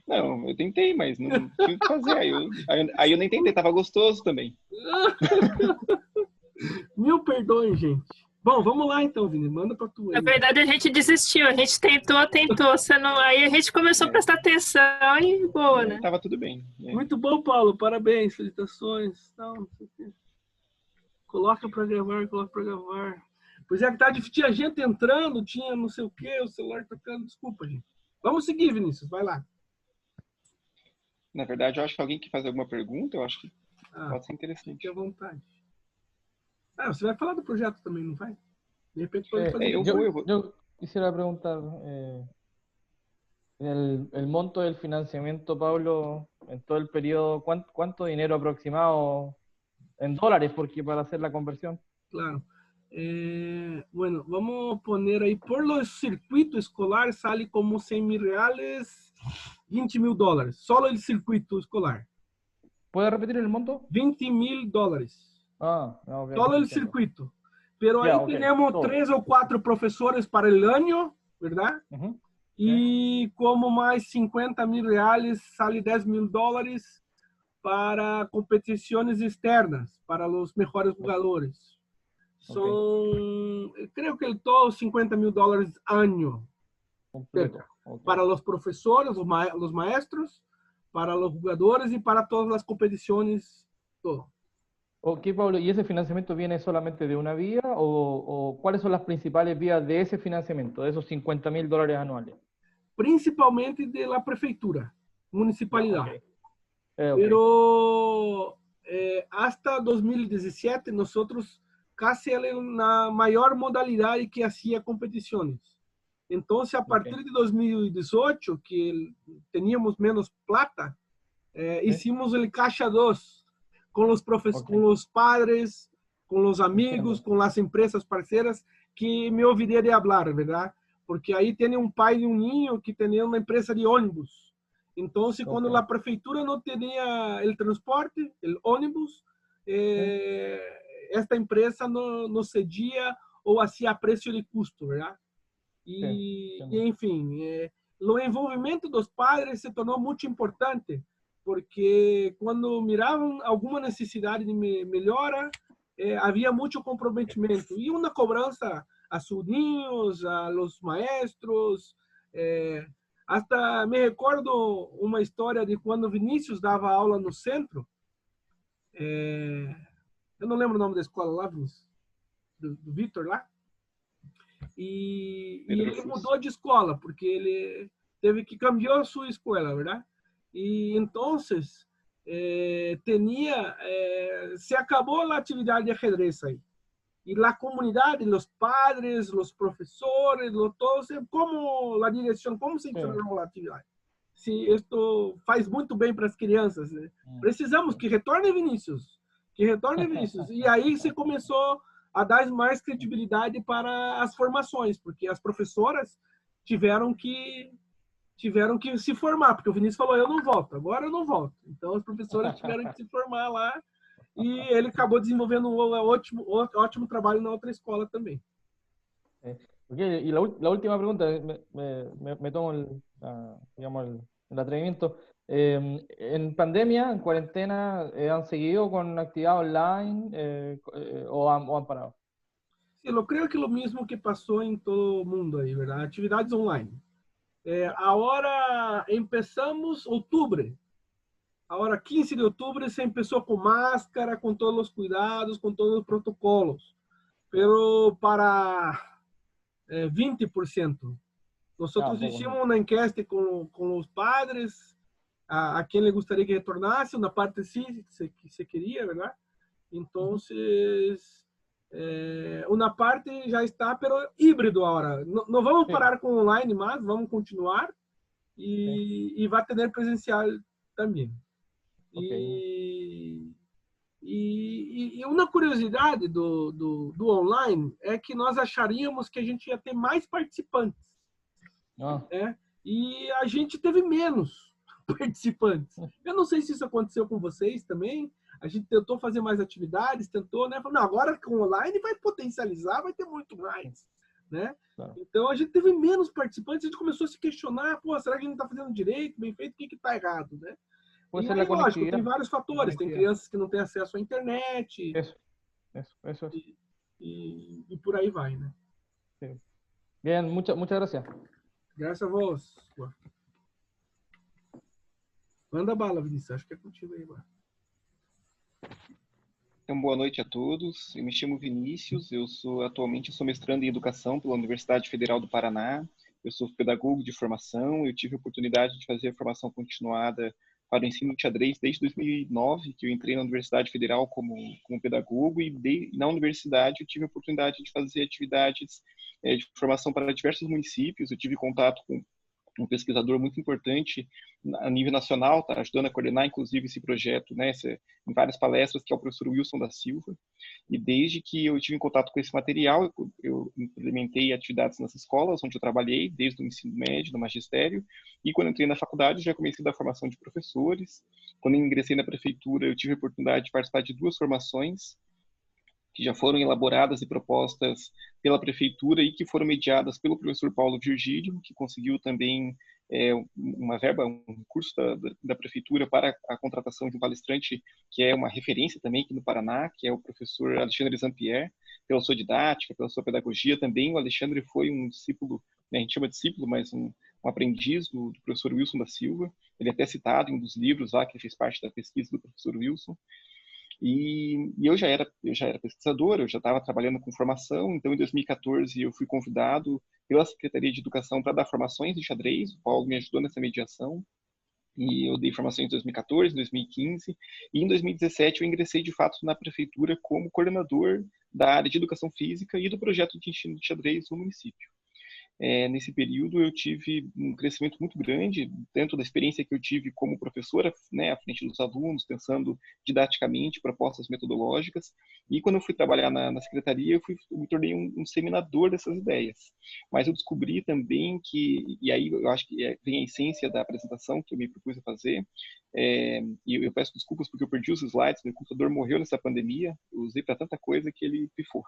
Não, eu tentei, mas não tinha o que fazer. Aí eu nem tentei, tava gostoso também. Mil perdões, gente. Bom, vamos lá então, Vini. Manda pra tu Na aí. verdade, a gente desistiu. A gente tentou, você não... Aí a gente começou a prestar atenção e boa, né? Tava tudo bem. Muito bom, Paulo. Parabéns, felicitações. Não sei o quê. Coloca pra gravar, coloca pra gravar. Pois é, que tinha gente entrando, tinha não sei o quê, o celular tocando. Desculpa, gente. Vamos seguir, Vinícius. Vai lá. Na verdade, eu acho que alguém que faz alguma pergunta, eu acho que pode ser interessante. Fique à vontade. Você vai falar do projeto também, não vai? De repente pode fazer. Eu vou. Yo quisiera preguntar, el monto del financiamiento, Pablo, en todo el periodo, ¿cuánto dinero aproximado en dólares, porque para hacer la conversión? Claro. Bueno, vamos a poner ahí, por los circuitos escolares sale como 100 mil reales, 20 mil dólares, solo el circuito escolar. ¿Puede repetir el monto? 20 mil dólares. Okay, solo el circuito. Pero ahí tenemos todo. 3 o 4 profesores para el año, ¿verdad? Y como más 50 mil reales, sale 10 mil dólares para competiciones externas, para los mejores jugadores. Son, creo que el todo 50 mil dólares año. Para los profesores, los maestros, para los jugadores y para todas las competiciones, todo. Ok, Pablo, ¿y ese financiamiento viene solamente de una vía o cuáles son las principales vías de ese financiamiento, de esos 50 mil dólares anuales? Principalmente de la prefeitura, municipalidad. Pero hasta 2017 nosotros casi era una mayor modalidad que hacía competiciones. Entonces, a partir de 2018, que teníamos menos plata, hicimos el Caixa 2, con los profesores, con los padres, con los amigos, con las empresas parceiras, que me olvidé de hablar, ¿verdad? Porque ahí tiene un pai de un niño que tenía una empresa de ónibus. Entonces, cuando la prefeitura no tenía el transporte, el ónibus, esta empresa no cedía o hacía precio de custo, ¿verdad? Y enfim, o envolvimento dos padres se tornou muito importante, porque quando miravam alguma necessidade de melhora, havia muito comprometimento e uma cobrança a sobrinhos, a los maestros. Hasta me recordo uma história de quando Vinícius dava aula no centro. Eu não lembro o nome da escola lá, Vinícius, do Vitor lá. E ele mudou de escola, porque ele teve que cambiar sua escola, verdade? E então, se acabou a atividade de ajedrez aí. E a comunidade, os padres, os professores, todos, como a direção, como se encarregou a atividade. Se isto faz muito bem para as crianças, né? Precisamos que retorne Vinícius, E aí se começou a dar mais credibilidade para as formações, porque as professoras tiveram que se formar, porque o Vinícius falou, eu não volto, agora eu não volto. Então as professoras tiveram que se formar lá e ele acabou desenvolvendo um ótimo trabalho na outra escola também. Okay, y la última pregunta, me tomo el atrevimiento. En pandemia, en cuarentena, ¿han seguido con actividad online o han parado? Sí, yo creo que lo mismo que pasó en todo el mundo ahí, ¿verdad? Actividades online. Ahora empezamos octubre. Ahora, 15 de octubre, se empezó con máscara, con todos los cuidados, con todos los protocolos. Pero para 20%. Nosotros hicimos una encuesta con los padres, a quien le gustaría que retornasse, una parte sí se quería, ¿verdad? Entonces, una parte ya está, pero híbrido ahora. No vamos parar con online más, vamos continuar y va a tener presencial también. E uma curiosidade do online é que nós acharíamos que a gente ia ter mais participantes. E a gente teve menos participantes. Eu não sei se isso aconteceu com vocês também. A gente tentou fazer mais atividades, tentou, né? Falou, não, agora com online vai potencializar, vai ter muito mais. né? Claro. Então a gente teve menos participantes, a gente começou a se questionar, pô, será que a gente está fazendo direito, bem feito, o que está errado, né? Puede E ser aí, la lógico, tem conectividad. vários fatores, tem crianças que não têm acesso à internet Eso es. e por aí vai, né? Sí. Bien, muchas gracias. Graças a vós. Manda bala, Vinícius, acho que é contigo aí, mano. Então, boa noite a todos. Eu me chamo Vinícius, atualmente sou mestrando em Educação pela Universidade Federal do Paraná. Eu sou pedagogo de formação, eu tive a oportunidade de fazer a formação continuada para o ensino de xadrez desde 2009, que eu entrei na Universidade Federal como pedagogo, e na universidade eu tive a oportunidade de fazer atividades de formação para diversos municípios. Eu tive contato com um pesquisador muito importante a nível nacional, está ajudando a coordenar, inclusive, esse projeto, né, em várias palestras, que é o professor Wilson da Silva. E desde que eu tive em contato com esse material, eu implementei atividades nas escolas onde eu trabalhei, desde o ensino médio, no magistério, e quando entrei na faculdade, já comecei a dar formação de professores. Quando eu ingressei na prefeitura, eu tive a oportunidade de participar de 2 formações, que já foram elaboradas e propostas pela prefeitura e que foram mediadas pelo professor Paulo Virgílio, que conseguiu também uma verba, um recurso da prefeitura para a contratação de um palestrante que é uma referência também aqui no Paraná, que é o professor Alexandre Zampier, pela sua didática, pela sua pedagogia também. O Alexandre foi um discípulo, né, a gente chama de discípulo, mas um aprendiz do professor Wilson da Silva. Ele é até citado em um dos livros lá, que fez parte da pesquisa do professor Wilson. E eu já era pesquisador, eu já estava trabalhando com formação. Então, em 2014, eu fui convidado pela Secretaria de Educação para dar formações de xadrez. O Paulo me ajudou nessa mediação. E eu dei formação em 2014, 2015. E em 2017, eu ingressei, de fato, na prefeitura como coordenador da área de educação física e do projeto de ensino de xadrez no município. Nesse período eu tive um crescimento muito grande, tanto da experiência que eu tive como professora, né, à frente dos alunos, pensando didaticamente, propostas metodológicas, e quando eu fui trabalhar na secretaria, eu me tornei um disseminador dessas ideias. Mas eu descobri também que, e aí eu acho que vem a essência da apresentação que eu me propus a fazer, e eu peço desculpas porque eu perdi os slides, meu computador morreu nessa pandemia, eu usei para tanta coisa que ele pifou,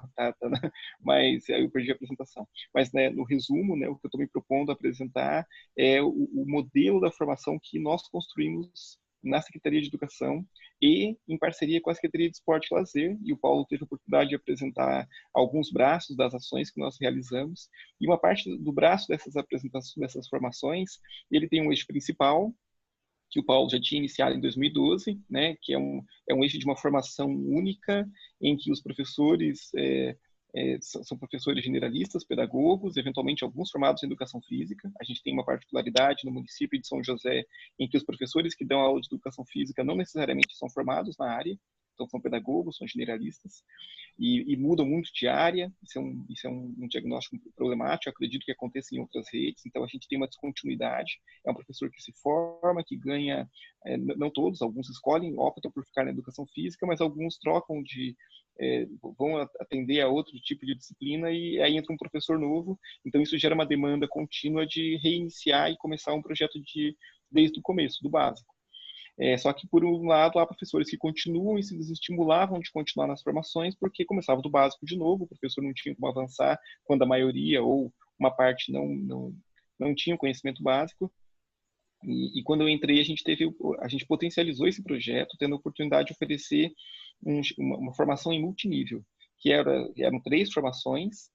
mas aí eu perdi a apresentação. Mas, né, no resumo, né, o que eu estou me propondo a apresentar é o modelo da formação que nós construímos na Secretaria de Educação e em parceria com a Secretaria de Esporte e Lazer, e o Paulo teve a oportunidade de apresentar alguns braços das ações que nós realizamos, e uma parte do braço dessas apresentações, dessas formações, ele tem um eixo principal, que o Paulo já tinha iniciado em 2012, né, que é um eixo de uma formação única, em que os professores são professores generalistas, pedagogos, eventualmente alguns formados em educação física. A gente tem uma particularidade no município de São José, em que os professores que dão aula de educação física não necessariamente são formados na área, então são pedagogos, são generalistas, e mudam muito de área. Isso é um diagnóstico problemático, eu acredito que aconteça em outras redes. Então a gente tem uma descontinuidade, é um professor que se forma, que ganha, não todos, alguns escolhem, optam por ficar na educação física, mas alguns trocam vão atender a outro tipo de disciplina, e aí entra um professor novo. Então isso gera uma demanda contínua de reiniciar e começar um projeto desde o começo, do básico. Só que, por um lado, há professores que continuam e se desestimulavam de continuar nas formações porque começavam do básico de novo, o professor não tinha como avançar quando a maioria ou uma parte não tinha o conhecimento básico. E quando eu entrei, a gente potencializou esse projeto, tendo a oportunidade de oferecer uma formação em multinível, que eram 3 formações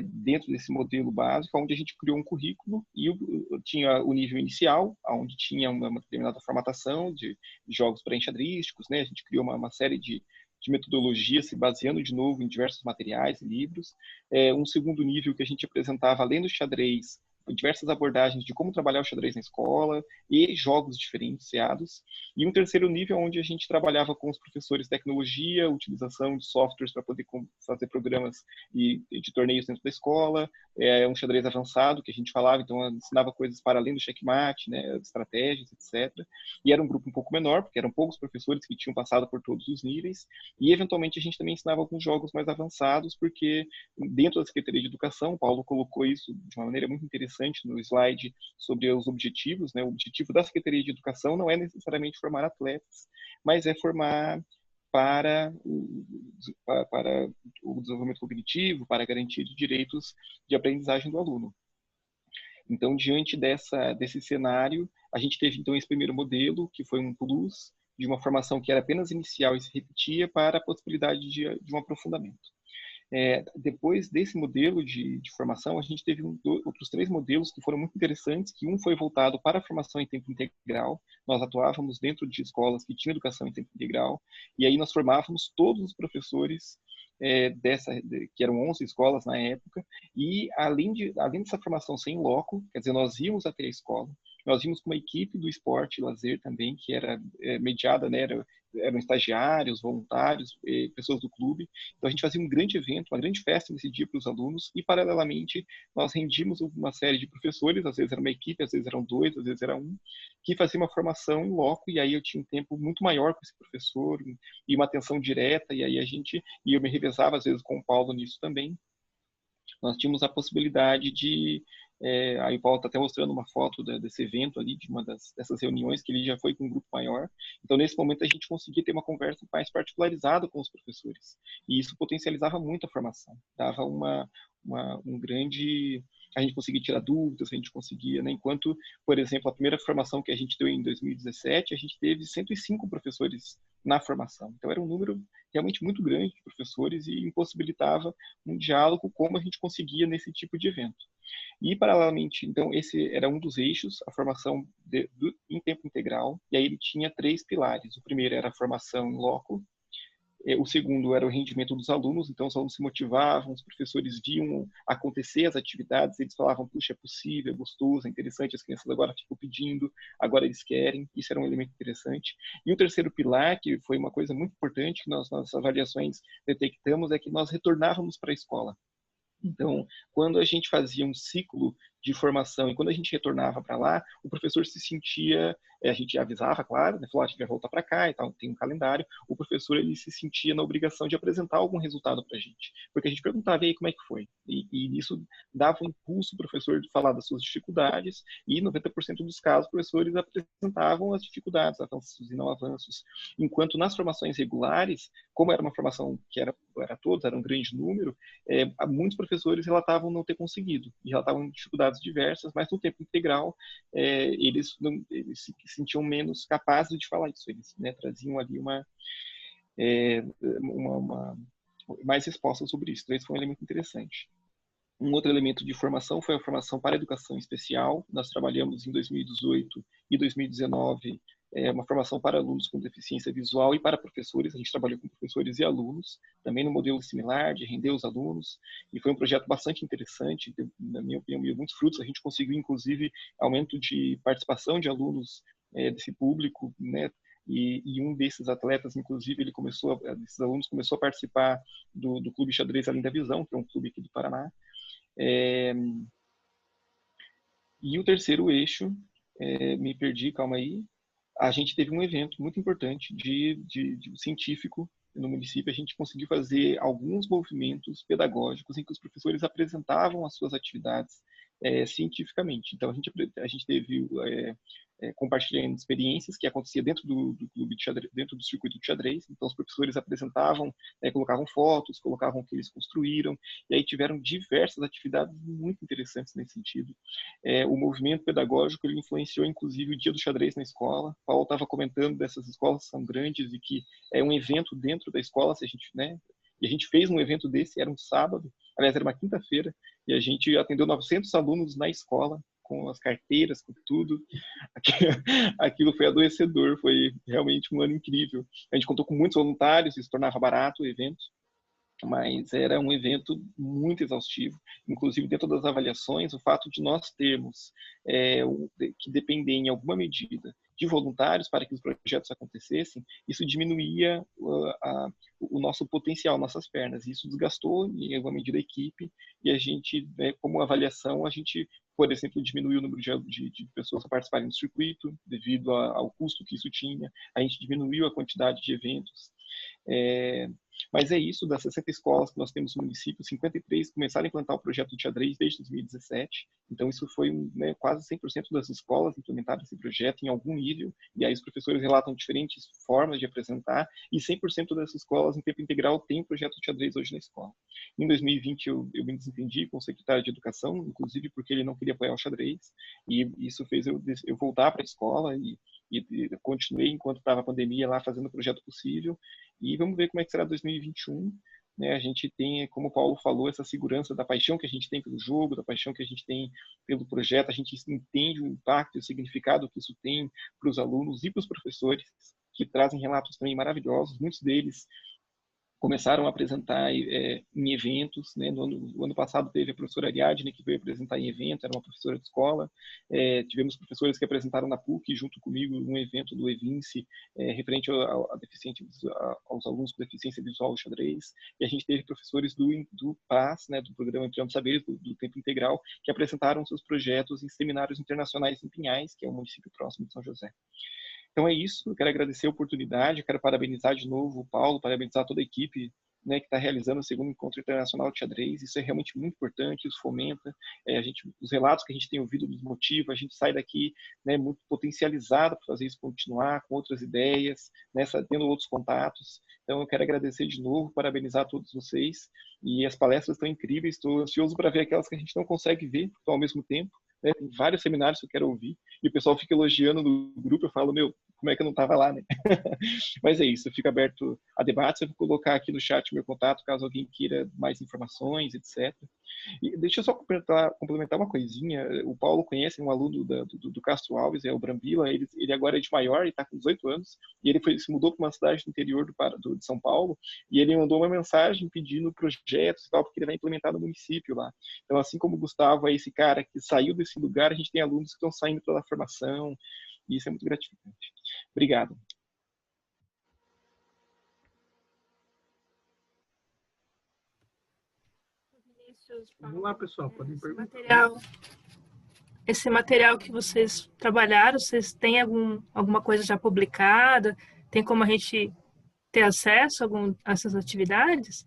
dentro desse modelo básico, onde a gente criou um currículo e tinha o nível inicial, onde tinha uma determinada formatação de jogos pré-enxadrísticos, né? A gente criou uma série de metodologias se baseando de novo em diversos materiais e livros. Um segundo nível que a gente apresentava, além do xadrez, diversas abordagens de como trabalhar o xadrez na escola e jogos diferenciados. E um terceiro nível onde a gente trabalhava com os professores de tecnologia, utilização de softwares para poder fazer programas de torneios dentro da escola, um xadrez avançado que a gente falava, então ensinava coisas para além do checkmate, né, estratégias, etc. E era um grupo um pouco menor, porque eram poucos professores que tinham passado por todos os níveis, e eventualmente a gente também ensinava alguns jogos mais avançados, porque dentro da Secretaria de Educação, o Paulo colocou isso de uma maneira muito interessante no slide sobre os objetivos, né? O objetivo da Secretaria de Educação não é necessariamente formar atletas, mas é formar para para o desenvolvimento cognitivo, para a garantia de direitos de aprendizagem do aluno. Então, diante desse cenário, a gente teve então esse primeiro modelo, que foi um plus, de uma formação que era apenas inicial e se repetia, para a possibilidade de um aprofundamento. Depois desse modelo de formação, a gente teve outros 3 modelos que foram muito interessantes, que um foi voltado para a formação em tempo integral. Nós atuávamos dentro de escolas que tinham educação em tempo integral, e aí nós formávamos todos os professores que eram 11 escolas na época, e além dessa formação sem loco, quer dizer, nós íamos até a escola, nós íamos com uma equipe do esporte e lazer também, que era mediada, né, eram estagiários, voluntários, pessoas do clube. Então a gente fazia um grande evento, uma grande festa nesse dia para os alunos, e paralelamente nós rendíamos uma série de professores, às vezes era uma equipe, às vezes eram 2, às vezes era 1, que fazia uma formação em loco, e aí eu tinha um tempo muito maior com esse professor, e uma atenção direta, e aí eu me revezava às vezes com o Paulo nisso também. Nós tínhamos a possibilidade de... aí o Paulo está até mostrando uma foto desse evento ali, de uma dessas reuniões, que ele já foi com um grupo maior. Então, nesse momento, a gente conseguia ter uma conversa mais particularizada com os professores. E isso potencializava muito a formação. Dava um grande... A gente conseguia tirar dúvidas, a gente conseguia, né? Enquanto, por exemplo, a primeira formação que a gente deu em 2017, a gente teve 105 professores na formação. Então, era um número realmente muito grande de professores e impossibilitava um diálogo como a gente conseguia nesse tipo de evento. E, paralelamente, então, esse era um dos eixos, a formação em tempo integral, e aí ele tinha 3 pilares. O primeiro era a formação em loco, o segundo era o rendimento dos alunos, então os alunos se motivavam, os professores viam acontecer as atividades, eles falavam, puxa, é possível, é gostoso, é interessante, as crianças agora ficam pedindo, agora eles querem, isso era um elemento interessante. E o terceiro pilar, que foi uma coisa muito importante que nós, nas avaliações detectamos, é que nós retornávamos para a escola. Então, quando a gente fazia um ciclo de formação e quando a gente retornava para lá, o professor se sentia, a gente avisava, claro, né, falou, a gente vai voltar para cá e tal, tem um calendário, o professor ele se sentia na obrigação de apresentar algum resultado para a gente, porque a gente perguntava, e aí, como é que foi? E isso dava um impulso ao professor de falar das suas dificuldades, e 90% dos casos, os professores apresentavam as dificuldades, avanços e não avanços, enquanto nas formações regulares, como era uma formação que era todos, era um grande número, muitos professores relatavam não ter conseguido, e relatavam dificuldades diversas, mas no tempo integral eles se sentiam menos capazes de falar isso, eles, né, traziam ali mais respostas sobre isso. Então esse foi um elemento interessante. Um outro elemento de formação foi a formação para a educação especial. Nós trabalhamos em 2018 e 2019 uma formação para alunos com deficiência visual e para professores. A gente trabalhou com professores e alunos, também no modelo similar, de render os alunos, e foi um projeto bastante interessante, na minha opinião, deu muitos frutos. A gente conseguiu, inclusive, aumento de participação de alunos desse público, né? E um desses atletas, inclusive, esses alunos começou a participar do Clube Xadrez Além da Visão, que é um clube aqui do Paraná. E o terceiro eixo, me perdi, calma aí, a gente teve um evento muito importante de científico no município. A gente conseguiu fazer alguns movimentos pedagógicos em que os professores apresentavam as suas atividades cientificamente. Então, a gente teve compartilhando experiências que acontecia dentro do clube de xadrez, dentro do circuito de xadrez. Então, os professores apresentavam, colocavam fotos, colocavam o que eles construíram, e aí tiveram diversas atividades muito interessantes nesse sentido. O movimento pedagógico ele influenciou, inclusive, o Dia do Xadrez na escola. Paulo estava comentando dessas escolas que são grandes e que é um evento dentro da escola, se a gente, né? E a gente fez um evento desse, era um sábado, aliás, era uma quinta-feira, e a gente atendeu 900 alunos na escola, com as carteiras, com tudo. Aquilo foi adoecedor, foi realmente um ano incrível. A gente contou com muitos voluntários, isso tornava barato o evento, mas era um evento muito exaustivo. Inclusive, dentro das avaliações, o fato de nós termos que depender em alguma medida de voluntários para que os projetos acontecessem, isso diminuía o nosso potencial, nossas pernas. Isso desgastou, em alguma medida, a equipe, e a gente, como avaliação, a gente, por exemplo, diminuiu o número de pessoas a participarem do circuito, devido ao custo que isso tinha, a gente diminuiu a quantidade de eventos. Mas é isso, das 60 escolas que nós temos no município, 53 começaram a implantar o projeto de xadrez desde 2017. Então, isso foi, né, quase 100% das escolas implementaram esse projeto em algum nível, e aí os professores relatam diferentes formas de apresentar, e 100% das escolas em tempo integral têm projeto de xadrez hoje na escola. Em 2020, eu me desentendi com o secretário de Educação, inclusive porque ele não queria apoiar o xadrez, e isso fez eu voltar para a escola e continuei enquanto estava a pandemia lá fazendo o projeto possível, e vamos ver como é que será 2021. Né, a gente tem, como o Paulo falou, essa segurança da paixão que a gente tem pelo jogo, da paixão que a gente tem pelo projeto, a gente entende o impacto e o significado que isso tem para os alunos e para os professores, que trazem relatos também maravilhosos, muitos deles começaram a apresentar em eventos, né? No ano passado teve a professora Ariadne, que veio apresentar em evento, era uma professora de escola. Tivemos professores que apresentaram na PUC, junto comigo, um evento do EVINCE, referente aos alunos com deficiência visual do xadrez. E a gente teve professores do PAS, né, do Programa Ampliando Saberes, do Tempo Integral, que apresentaram seus projetos em seminários internacionais em Pinhais, que é um município próximo de São José. Então é isso, eu quero agradecer a oportunidade, eu quero parabenizar de novo o Paulo, parabenizar toda a equipe, né, que está realizando o segundo encontro internacional de xadrez. Isso é realmente muito importante, isso fomenta, os relatos que a gente tem ouvido nos motiva, a gente sai daqui, né, muito potencializado para fazer isso continuar, com outras ideias, né, tendo outros contatos. Então eu quero agradecer de novo, parabenizar a todos vocês, e as palestras estão incríveis, estou ansioso para ver aquelas que a gente não consegue ver ao mesmo tempo. Né? Tem vários seminários que eu quero ouvir, e o pessoal fica elogiando no grupo, eu falo, meu, como é que eu não estava lá, né? Mas é isso, eu fico aberto a debates, eu vou colocar aqui no chat meu contato, caso alguém queira mais informações, etc. E deixa eu só complementar uma coisinha, o Paulo conhece um aluno do Castro Alves, é o Brambila, ele agora é de maior, ele está com 18 anos, e ele se mudou para uma cidade do interior de São Paulo, e ele mandou uma mensagem pedindo projetos e tal, porque ele vai implementar no município lá. Então, assim como o Gustavo é esse cara que saiu desse lugar, a gente tem alunos que estão saindo pela formação, e isso é muito gratificante. Obrigado. Vamos lá, pessoal, podem perguntar. Esse material que vocês trabalharam, vocês têm alguma coisa já publicada? Tem como a gente ter acesso a essas atividades?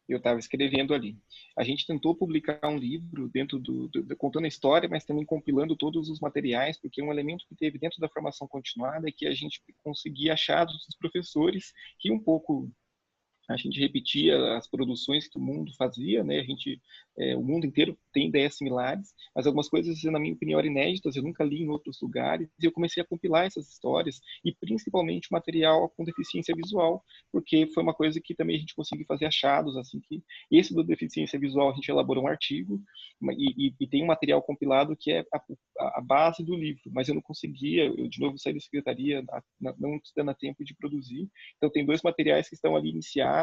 Eu estava escrevendo ali. A gente tentou publicar um livro dentro contando a história, mas também compilando todos os materiais, porque um elemento que teve dentro da formação continuada é que a gente conseguia achar dos professores que um pouco a gente repetia as produções que o mundo fazia, né? O mundo inteiro tem ideias similares, mas algumas coisas, na minha opinião, eram inéditas, eu nunca li em outros lugares, e eu comecei a compilar essas histórias, e principalmente material com deficiência visual, porque foi uma coisa que também a gente conseguiu fazer achados, assim, que esse do deficiência visual a gente elaborou um artigo, e tem um material compilado que é a base do livro, mas eu não conseguia, eu de novo saí da secretaria, não dando tempo de produzir, então tem 2 materiais que estão ali iniciados,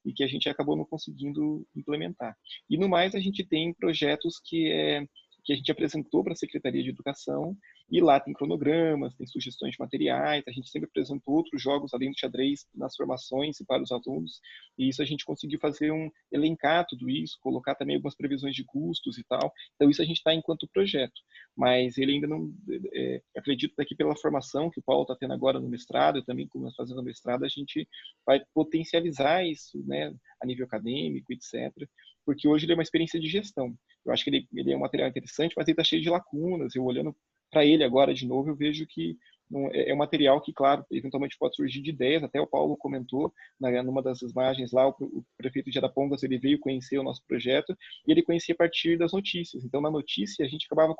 e que a gente acabou não conseguindo implementar. E no mais, a gente tem projetos que a gente apresentou para a Secretaria de Educação, e lá tem cronogramas, tem sugestões de materiais, a gente sempre apresentou outros jogos além do xadrez nas formações e para os alunos, e isso a gente conseguiu fazer elencar tudo isso, colocar também algumas previsões de custos e tal, então isso a gente está enquanto projeto, mas ele ainda não, acredito que pela formação que o Paulo está tendo agora no mestrado, eu também como fazendo o mestrado, a gente vai potencializar isso, né, a nível acadêmico, etc., porque hoje ele é uma experiência de gestão. Eu acho que ele é um material interessante, mas ele está cheio de lacunas. Eu olhando para ele agora de novo, eu vejo que é um material que, claro, eventualmente pode surgir de ideias. Até o Paulo comentou, numa das imagens lá, o prefeito de Arapongas, ele veio conhecer o nosso projeto e ele conhecia a partir das notícias. Então, na notícia, a gente acabava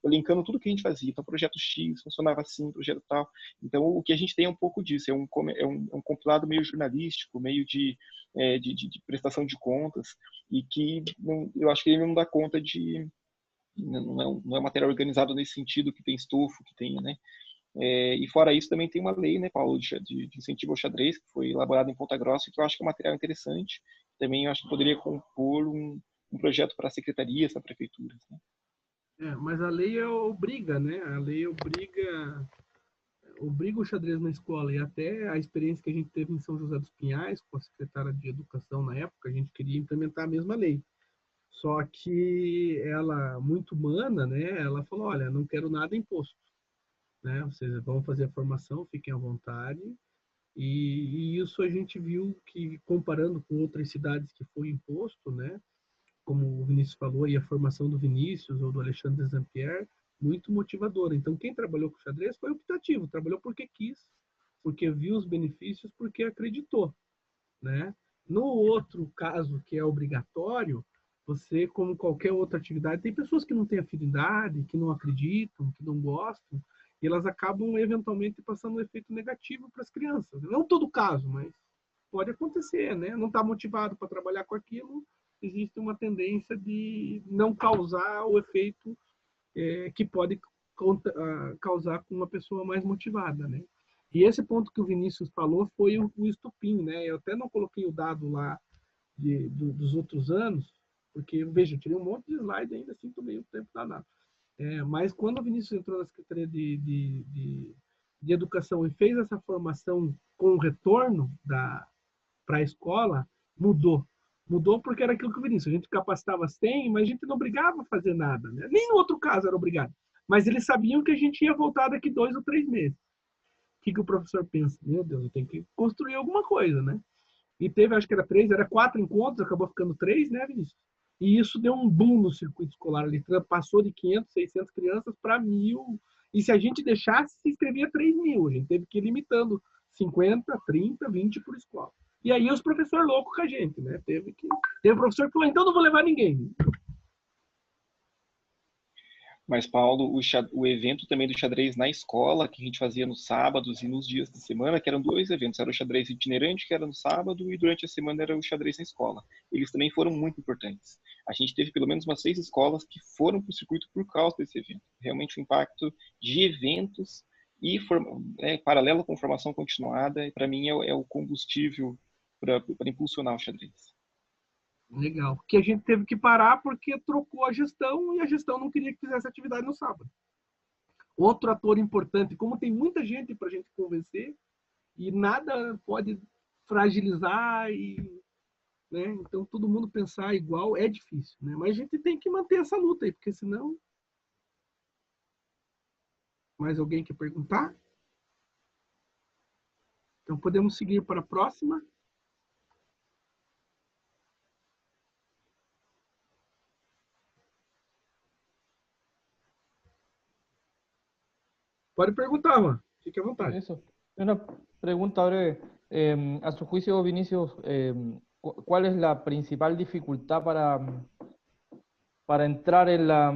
linkando tudo que a gente fazia. Então, projeto X funcionava assim, projeto tal. Então, o que a gente tem é um pouco disso. É um compilado meio jornalístico, meio de prestação de contas, e que eu acho que ele não dá conta de... Não é um material organizado nesse sentido, que tem estofo, que tem, né? E fora isso, também tem uma lei, né, Paulo, de incentivo ao xadrez, que foi elaborada em Ponta Grossa, que eu acho que é um material interessante. Também eu acho que poderia compor um projeto para secretarias, para prefeituras. Né? Mas a lei obriga, né? A lei obriga o xadrez na escola, e até a experiência que a gente teve em São José dos Pinhais, com a secretária de Educação na época, a gente queria implementar a mesma lei. Só que ela, muito humana, né? Ela falou, olha, não quero nada imposto, né? Vocês vão fazer a formação, fiquem à vontade. E isso a gente viu que, comparando com outras cidades que foi imposto, né? Como o Vinícius falou, e a formação do Vinícius ou do Alexandre Zampier, muito motivadora. Então, quem trabalhou com xadrez foi optativo, trabalhou porque quis, porque viu os benefícios, porque acreditou, né? No outro caso, que é obrigatório, você, como qualquer outra atividade, tem pessoas que não têm afinidade, que não acreditam, que não gostam, e elas acabam eventualmente passando um efeito negativo para as crianças. Não todo caso, mas pode acontecer, né? Não está motivado para trabalhar com aquilo, existe uma tendência de não causar o efeito que pode causar com uma pessoa mais motivada, né? E esse ponto que o Vinícius falou foi o estupim, né? Eu até não coloquei o dado lá dos outros anos, porque, veja, eu tirei um monte de slide ainda assim, tomei um tempo danado. Mas quando o Vinícius entrou na Secretaria de Educação e fez essa formação com o retorno para a escola, mudou. Mudou porque era aquilo que o Vinícius, a gente capacitava 100, mas a gente não obrigava a fazer nada, né? Nem no outro caso era obrigado. Mas eles sabiam que a gente ia voltar daqui 2 ou 3 meses. O que o professor pensa? Meu Deus, eu tenho que construir alguma coisa, né? E teve, acho que era 4 encontros, acabou ficando 3, né, Vinícius? E isso deu um boom no circuito escolar. Ele passou de 500, 600 crianças para 1.000. E se a gente deixasse, se inscrevia 3.000. A gente teve que ir limitando 50, 30, 20 por escola. E aí os professores loucos com a gente, né? Teve professor que falou, então não vou levar ninguém. Mas, Paulo, o evento também do xadrez na escola, que a gente fazia nos sábados e nos dias de semana, que eram 2 eventos. Era o xadrez itinerante, que era no sábado, e durante a semana era o xadrez na escola. Eles também foram muito importantes. A gente teve pelo menos umas 6 escolas que foram para o circuito por causa desse evento. Realmente o impacto de eventos e paralelo com formação continuada, para mim é o combustível para impulsionar o xadrez. Legal. Porque a gente teve que parar porque trocou a gestão e a gestão não queria que fizesse atividade no sábado. Outro ator importante, como tem muita gente para a gente convencer e nada pode fragilizar né? Então todo mundo pensar igual é difícil, né? Mas a gente tem que manter essa luta aí, porque senão... Mais alguém quer perguntar? Então podemos seguir para a próxima. Pode perguntar, Juan. Fique à vontade. Eso. Una pregunta breve. A su juicio, Vinicius, ¿cuál es la principal dificultad para entrar en la,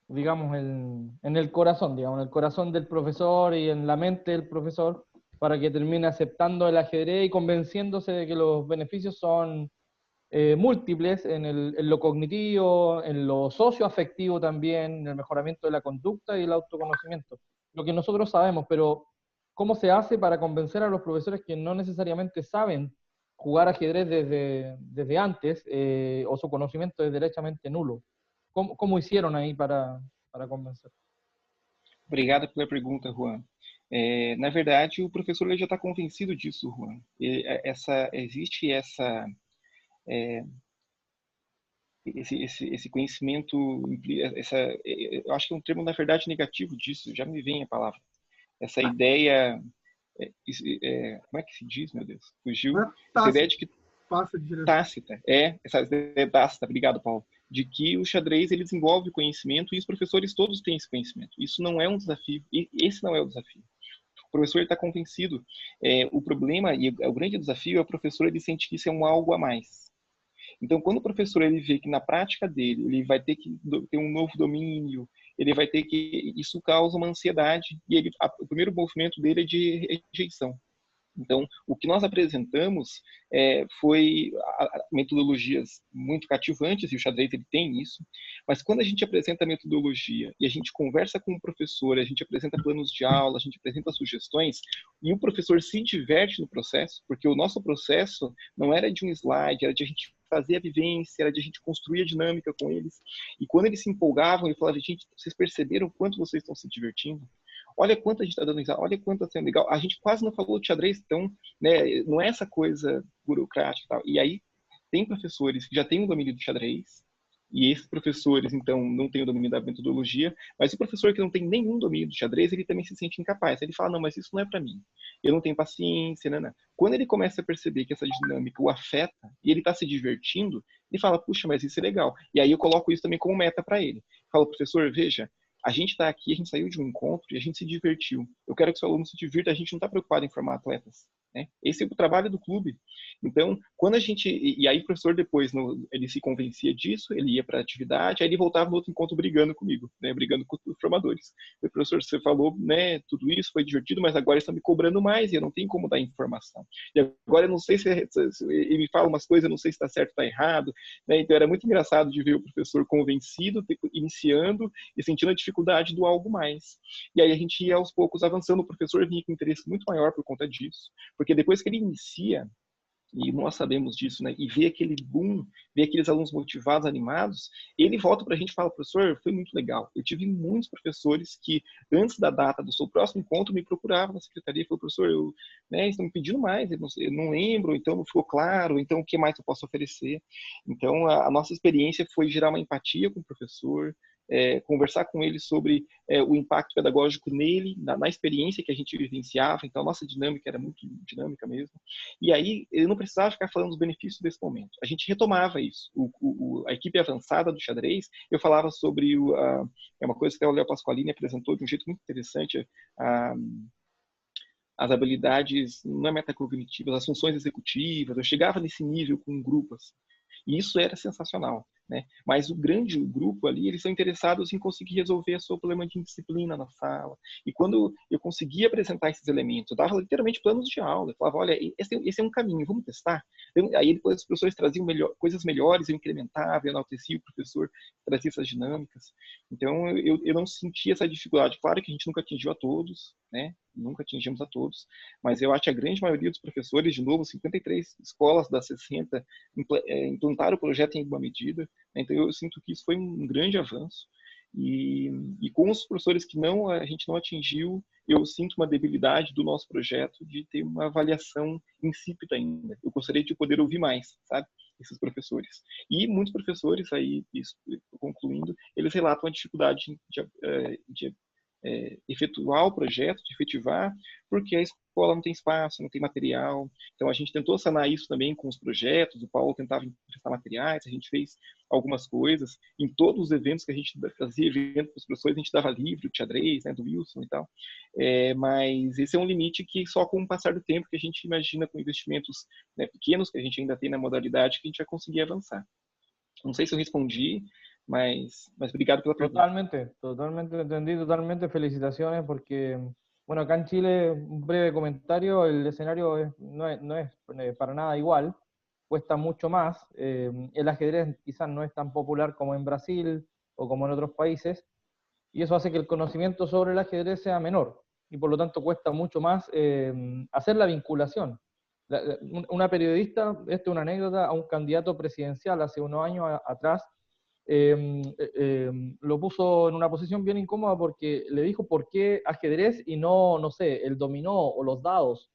digamos, en el corazón, digamos, en el corazón del profesor y en la mente del profesor, para que termine aceptando el ajedrez y convenciéndose de que los beneficios son múltiples en lo cognitivo, en lo socioafectivo también, en el mejoramiento de la conducta y el autoconocimiento? Lo que nosotros sabemos, pero ¿cómo se hace para convencer a los profesores que no necesariamente saben jugar ajedrez desde antes o su conocimiento es derechamente nulo? ¿Cómo hicieron aí para convencer? Obrigado pela pergunta, Juan. Na verdade, o professor ele já está convencido disso, Juan. Existe esse conhecimento, eu acho que é um termo, na verdade, negativo disso, já me vem a palavra. Essa ideia, como é que se diz, meu Deus? Fugiu. Essa ideia de que... Tácita. Essa ideia tácita, obrigado, Paulo. De que o xadrez ele desenvolve conhecimento e os professores todos têm esse conhecimento. Isso não é um desafio, esse não é o desafio. O professor está convencido. O problema e o grande desafio é o professor ele sente que isso é um algo a mais. Então, quando o professor ele vê que na prática dele ele vai ter que ter um novo domínio, ele vai ter que... Isso causa uma ansiedade e o primeiro movimento dele é de rejeição. Então, o que nós apresentamos foi metodologias muito cativantes, e o xadrez ele tem isso, mas quando a gente apresenta a metodologia e a gente conversa com o professor, a gente apresenta planos de aula, a gente apresenta sugestões, e o professor se diverte no processo, porque o nosso processo não era de um slide, era de a gente fazer a vivência, era de a gente construir a dinâmica com eles, e quando eles se empolgavam, ele falava, gente, vocês perceberam o quanto vocês estão se divertindo? Olha quanto a gente está dando risada, olha quanto está sendo legal. A gente quase não falou de xadrez, então, né, não é essa coisa burocrática e tal. E aí, tem professores que já têm um domínio do xadrez, E esses professores, então, não têm o domínio da metodologia, mas o professor que não tem nenhum domínio do xadrez, ele também se sente incapaz. Ele fala, não, mas isso não é para mim. Eu não tenho paciência, né? Quando ele começa a perceber que essa dinâmica o afeta e ele está se divertindo, ele fala, puxa, mas isso é legal. E aí eu coloco isso também como meta para ele. Falo, professor, veja, a gente está aqui, a gente saiu de um encontro e a gente se divertiu. Eu quero que o seu aluno se divirta, a gente não está preocupado em formar atletas. Né? Esse é o trabalho do clube. Então, quando a gente... E aí o professor depois, ele se convencia disso, ele ia para a atividade, aí ele voltava no outro encontro brigando comigo, né? Brigando com os formadores. Eu, professor, você falou, né, tudo isso foi divertido, mas agora estão me cobrando mais e eu não tenho como dar informação. E agora eu não sei se ele me fala umas coisas, eu não sei se está certo ou está errado. Né? Então, era muito engraçado de ver o professor convencido, iniciando e sentindo a dificuldade do algo mais. E aí a gente ia aos poucos avançando, o professor vinha com interesse muito maior por conta disso. Porque depois que ele inicia, e nós sabemos disso, né, e vê aquele boom, vê aqueles alunos motivados, animados, ele volta para a gente e fala, professor, foi muito legal. Eu tive muitos professores que, antes da data do seu próximo encontro, me procuravam na secretaria e falaram, professor, estão me pedindo mais, eu não lembro, então não ficou claro, então o que mais eu posso oferecer? Então, a nossa experiência foi gerar uma empatia com o professor, conversar com ele sobre o impacto pedagógico nele, na experiência que a gente vivenciava. Então, a nossa dinâmica era muito dinâmica mesmo. E aí, ele não precisava ficar falando dos benefícios desse momento. A gente retomava isso. A equipe avançada do xadrez, eu falava sobre uma coisa que o Léo Pasqualini apresentou de um jeito muito interessante, as habilidades, não é metacognitivas, as funções executivas. Eu chegava nesse nível com um grupo, assim. E isso era sensacional, né? Mas o grande grupo ali, eles são interessados em conseguir resolver o seu problema de indisciplina na sala. E quando eu conseguia apresentar esses elementos, eu dava literalmente planos de aula. Eu falava, olha, esse é um caminho, vamos testar? Aí depois os professores traziam coisas melhores, eu incrementava, eu enaltecia o professor, trazia essas dinâmicas. Então, eu não sentia essa dificuldade. Claro que a gente nunca atingiu a todos, né? Nunca atingimos a todos, mas eu acho que a grande maioria dos professores, de novo, 53 escolas das 60 implantaram o projeto em alguma medida. Então eu sinto que isso foi um grande avanço. E com os professores que a gente não atingiu, eu sinto uma debilidade do nosso projeto de ter uma avaliação insípida ainda. Eu gostaria de poder ouvir mais, sabe? Esses professores. E muitos professores, aí, isso, concluindo, eles relatam a dificuldade de efetuar o projeto, de efetivar, porque a escola não tem espaço, não tem material. Então, a gente tentou sanar isso também com os projetos, o Paulo tentava emprestar materiais, a gente fez algumas coisas. Em todos os eventos que a gente fazia, evento para os professores, a gente dava livro, de xadrez, né, do Wilson e tal. Mas esse é um limite que só com o passar do tempo que a gente imagina com investimentos, né, pequenos, que a gente ainda tem na modalidade, que a gente vai conseguir avançar. Não sei se eu respondi, mas obrigado pela pergunta. Totalmente entendí, totalmente. Felicitaciones porque, bueno, acá en Chile, un breve comentario, el escenario no es para nada igual, cuesta mucho más. El ajedrez quizás no es tan popular como en Brasil o como en otros países, y eso hace que el conocimiento sobre el ajedrez sea menor, y por lo tanto cuesta mucho más hacer la vinculación. Una periodista, esto es una anécdota, a un candidato presidencial hace unos años atrás, lo puso en una posición bien incómoda porque le dijo por qué ajedrez y no sé, el dominó o los dados,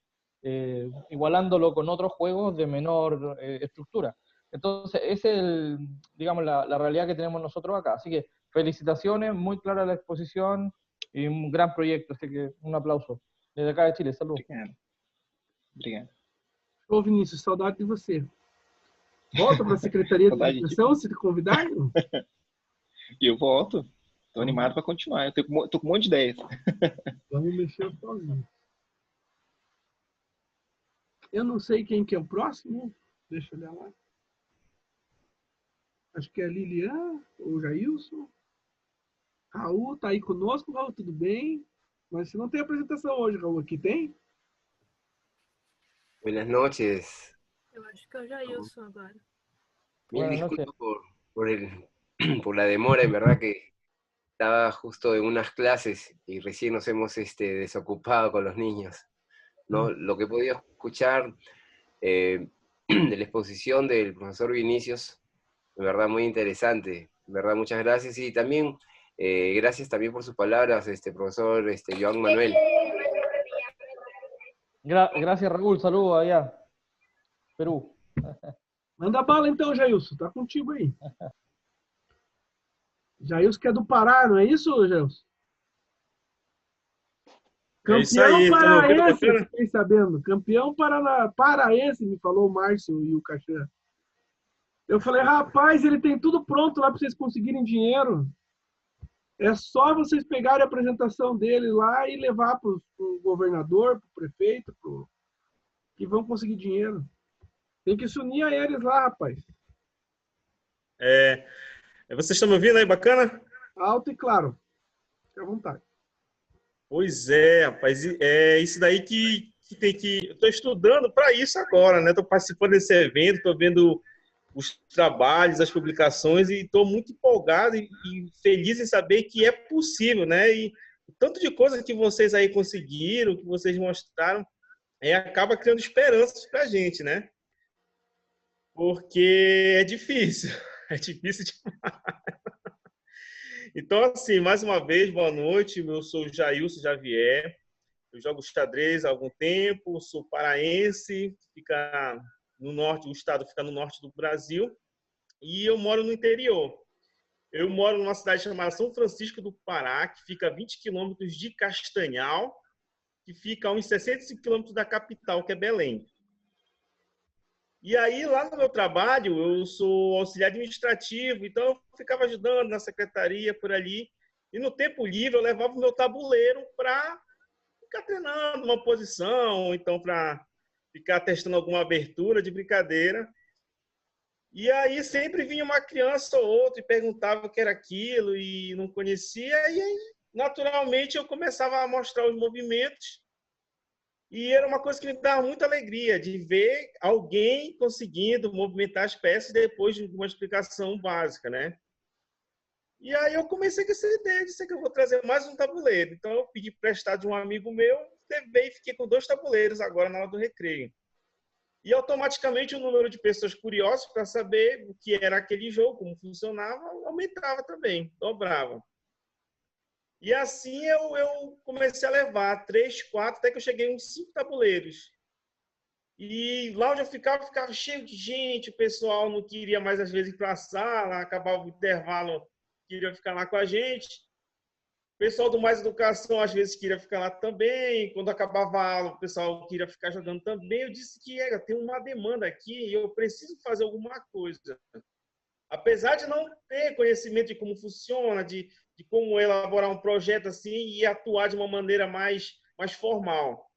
igualándolo con otros juegos de menor estructura. Entonces, esa es digamos, la realidad que tenemos nosotros acá. Así que felicitaciones, muy clara la exposición y un gran proyecto, así que un aplauso. Desde acá de Chile, saludos. Obrigado. Ô, Vinícius, saudade de você. Volta para a Secretaria de Educação, se te convidaram? Eu volto. Estou animado para continuar. Eu tô com um monte de ideias. Vamos mexer sozinho. Eu não sei quem que é o próximo. Deixa eu olhar lá. Acho que é a Lilian ou o Jailson. Raul está aí conosco. Raul, tudo bem? Mas você não tem apresentação hoje, Raul. Aqui tem? Buenas noches. Eu acho que é o Jailson agora. Mil disculpas por la demora, en verdad que estaba justo en unas clases y recién nos hemos desocupado con los niños, ¿no? Lo que he podido escuchar de la exposición del profesor Vinicius, en verdad muy interesante, en verdad muchas gracias, y también gracias también por sus palabras, profesor Joan Manuel. Gracias, Raúl, saludos allá, Perú. Manda bala então, Jailson, tá contigo aí. Jailson que é do Pará, não é isso, Jailson? É isso Campeão aí, tá me ouvindo, paraense, eu bacana? fiquei sabendo. Campeão paraense, me falou o Márcio e o Cachê. Eu falei, rapaz, ele tem tudo pronto lá para vocês conseguirem dinheiro. É só vocês pegarem a apresentação dele lá e levar para o governador, para o prefeito, que vão conseguir dinheiro. Tem que se unir a eles lá, rapaz. Vocês estão me ouvindo aí, bacana? Alto e claro. Fique à vontade. Pois é, rapaz, é isso daí que tem que... Eu estou estudando para isso agora, né? Estou participando desse evento, estou vendo os trabalhos, as publicações e estou muito empolgado e feliz em saber que é possível, né? E o tanto de coisa que vocês aí conseguiram, que vocês mostraram, acaba criando esperanças para a gente, né? Porque é difícil, é difícil demais. Então, assim, mais uma vez, boa noite. Eu sou o Jailson Xavier. Eu jogo xadrez há algum tempo, sou paraense, fica no norte, o estado fica no norte do Brasil, e eu moro no interior. Eu moro numa cidade chamada São Francisco do Pará, que fica a 20 quilômetros de Castanhal, que fica a uns 65 quilômetros da capital, que é Belém. E aí, lá no meu trabalho, eu sou auxiliar administrativo, então eu ficava ajudando na secretaria por ali. E no tempo livre, eu levava o meu tabuleiro para ficar treinando uma posição, então para ficar testando alguma abertura de brincadeira. E aí sempre vinha uma criança ou outra e perguntava o que era aquilo e não conhecia. E aí, naturalmente, eu começava a mostrar os movimentos. E era uma coisa que me dava muita alegria, de ver alguém conseguindo movimentar as peças depois de uma explicação básica, né? E aí eu comecei com essa ideia de que eu vou trazer mais um tabuleiro. Então eu pedi emprestado de um amigo meu, levei e fiquei com 2 tabuleiros agora na hora do recreio. E automaticamente o número de pessoas curiosas para saber o que era aquele jogo, como funcionava, aumentava também, dobrava. E assim eu comecei a levar 3, 4, até que eu cheguei a uns 5 tabuleiros. E lá onde eu ficava cheio de gente, o pessoal não queria mais às vezes ir para a sala, acabava o intervalo, queria ficar lá com a gente. O pessoal do Mais Educação às vezes queria ficar lá também. Quando acabava a aula, o pessoal queria ficar jogando também. Eu disse que tem uma demanda aqui e eu preciso fazer alguma coisa. Apesar de não ter conhecimento de como funciona, de como elaborar um projeto assim e atuar de uma maneira mais formal.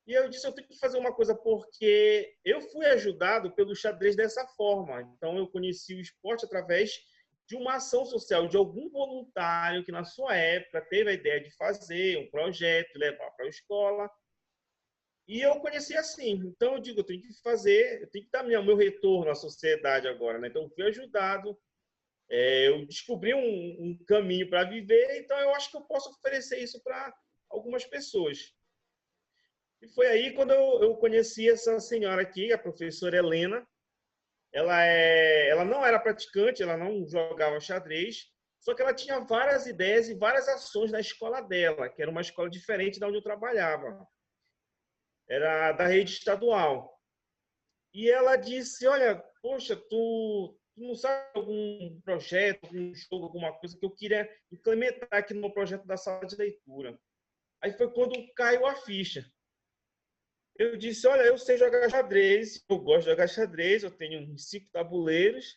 E eu disse, eu tenho que fazer uma coisa, porque eu fui ajudado pelo xadrez dessa forma. Então, eu conheci o esporte através de uma ação social, de algum voluntário que, na sua época, teve a ideia de fazer um projeto, levar para a escola. E eu conheci assim. Então, eu digo, eu tenho que fazer, eu tenho que dar meu retorno à sociedade agora, né? Então, eu fui ajudado. Eu descobri um caminho para viver, então eu acho que eu posso oferecer isso para algumas pessoas. E foi aí quando eu conheci essa senhora aqui, a professora Helena. Ela não era praticante, ela não jogava xadrez, só que ela tinha várias ideias e várias ações na escola dela, que era uma escola diferente da onde eu trabalhava. Era da rede estadual. E ela disse, olha, poxa, tu não sabe algum projeto, algum jogo, alguma coisa que eu queria implementar aqui no meu projeto da sala de leitura. Aí foi quando caiu a ficha. Eu disse, olha, eu sei jogar xadrez, eu gosto de jogar xadrez, eu tenho uns 5 tabuleiros,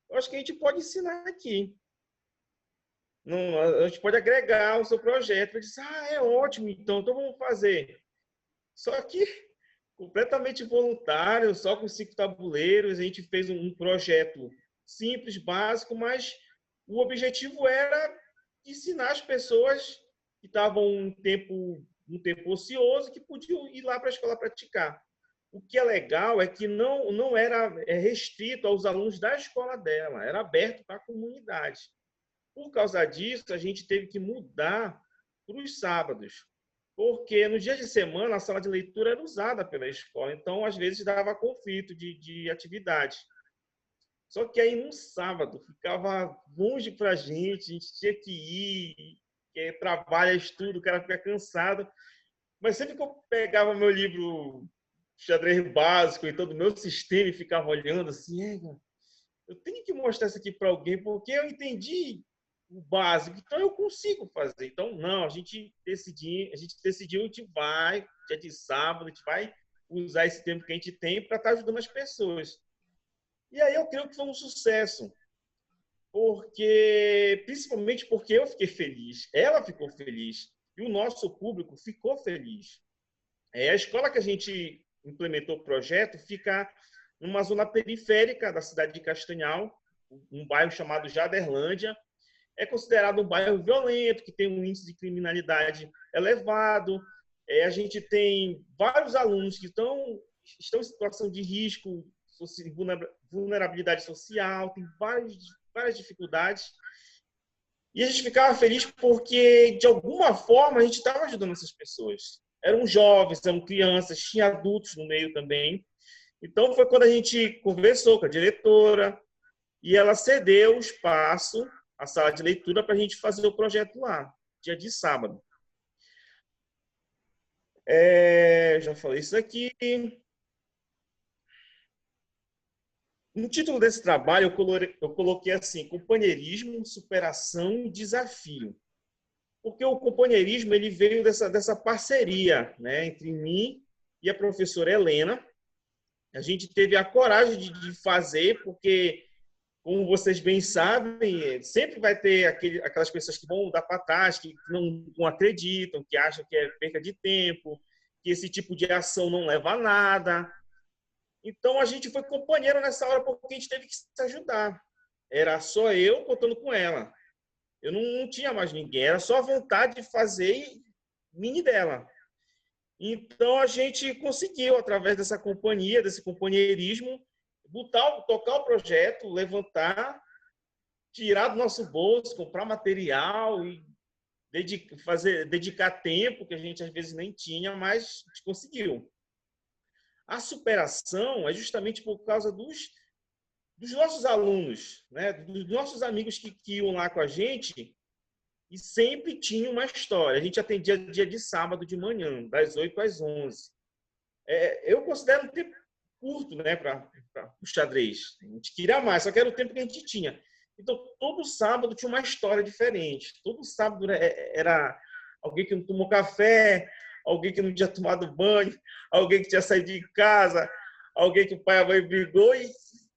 eu acho que a gente pode ensinar aqui. Não, a gente pode agregar o seu projeto. Eu disse, é ótimo, então vamos fazer. Só que completamente voluntário, só com 5 tabuleiros, a gente fez um projeto simples, básico, mas o objetivo era ensinar as pessoas que estavam um tempo ocioso, que podiam ir lá para a escola praticar. O que é legal é que não era restrito aos alunos da escola dela, era aberto para a comunidade. Por causa disso, a gente teve que mudar para os sábados, porque no dia de semana a sala de leitura era usada pela escola, então às vezes dava conflito de atividade. Só que aí no sábado ficava longe para a gente tinha que ir, que trabalha, estudo, o cara fica cansado. Mas sempre que eu pegava meu livro xadrez básico e todo o meu sistema e ficava olhando assim, eu tenho que mostrar isso aqui para alguém, porque eu entendi o básico, então eu consigo fazer. Então, não, a gente decidiu, a gente vai, dia de sábado, a gente vai usar esse tempo que a gente tem para estar ajudando as pessoas. E aí eu creio que foi um sucesso, principalmente porque eu fiquei feliz, ela ficou feliz e o nosso público ficou feliz. A escola que a gente implementou o projeto fica numa zona periférica da cidade de Castanhal, um bairro chamado Jaderlândia. É considerado um bairro violento, que tem um índice de criminalidade elevado. A gente tem vários alunos que estão em situação de risco, vulnerabilidade social, tem várias dificuldades. E a gente ficava feliz porque, de alguma forma, a gente estava ajudando essas pessoas. Eram jovens, eram crianças, tinha adultos no meio também. Então, foi quando a gente conversou com a diretora e ela cedeu o espaço, a sala de leitura, para a gente fazer o projeto lá, dia de sábado. Já falei isso aqui. No título desse trabalho, eu coloquei assim, companheirismo, superação e desafio. Porque o companheirismo ele veio dessa parceria, né, entre mim e a professora Helena. A gente teve a coragem de fazer, porque, como vocês bem sabem, sempre vai ter aquelas pessoas que vão dar para trás, que não acreditam, que acham que é perca de tempo, que esse tipo de ação não leva a nada. Então, a gente foi companheiro nessa hora porque a gente teve que se ajudar. Era só eu contando com ela. Eu não tinha mais ninguém. Era só a vontade de fazer mini dela. Então, a gente conseguiu, através dessa companhia, desse companheirismo, tocar o projeto, levantar, tirar do nosso bolso, comprar material e dedicar tempo, que a gente às vezes nem tinha, mas a gente conseguiu. A superação é justamente por causa dos nossos alunos, né? Dos nossos amigos que iam lá com a gente e sempre tinha uma história. A gente atendia dia de sábado de manhã, das 8 às 11. Eu considero um tempo curto, né, para o xadrez. A gente queria mais, só que era o tempo que a gente tinha. Então, todo sábado tinha uma história diferente. Todo sábado era alguém que não tomou café, alguém que não tinha tomado banho, alguém que tinha saído de casa, alguém que o pai e a mãe brigou, e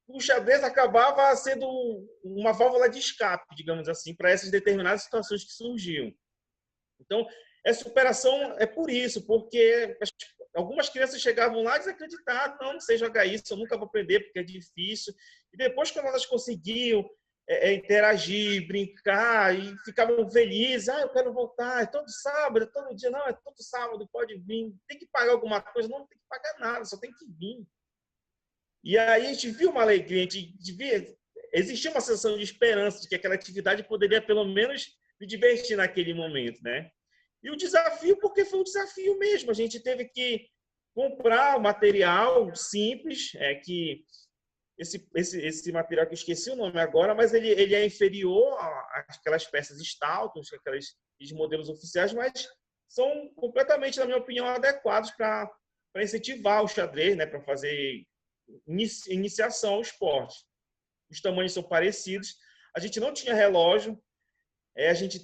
o xadrez acabava sendo uma válvula de escape, digamos assim, para essas determinadas situações que surgiam. Então, essa superação é por isso, porque algumas crianças chegavam lá desacreditadas, não sei jogar isso, eu nunca vou aprender porque é difícil. E depois, quando elas conseguiam interagir, brincar e ficavam felizes, eu quero voltar, é todo sábado, é todo dia, não, é todo sábado, pode vir, tem que pagar alguma coisa, não tem que pagar nada, só tem que vir. E aí a gente viu uma alegria, a gente via, existia uma sensação de esperança de que aquela atividade poderia pelo menos me divertir naquele momento, né? E o desafio, porque foi um desafio mesmo, a gente teve que comprar o material simples, que esse material que eu esqueci o nome agora, mas ele é inferior àquelas peças Stout, aqueles modelos oficiais, mas são completamente, na minha opinião, adequados para incentivar o xadrez, né, para fazer iniciação ao esporte. Os tamanhos são parecidos. A gente não tinha relógio, a gente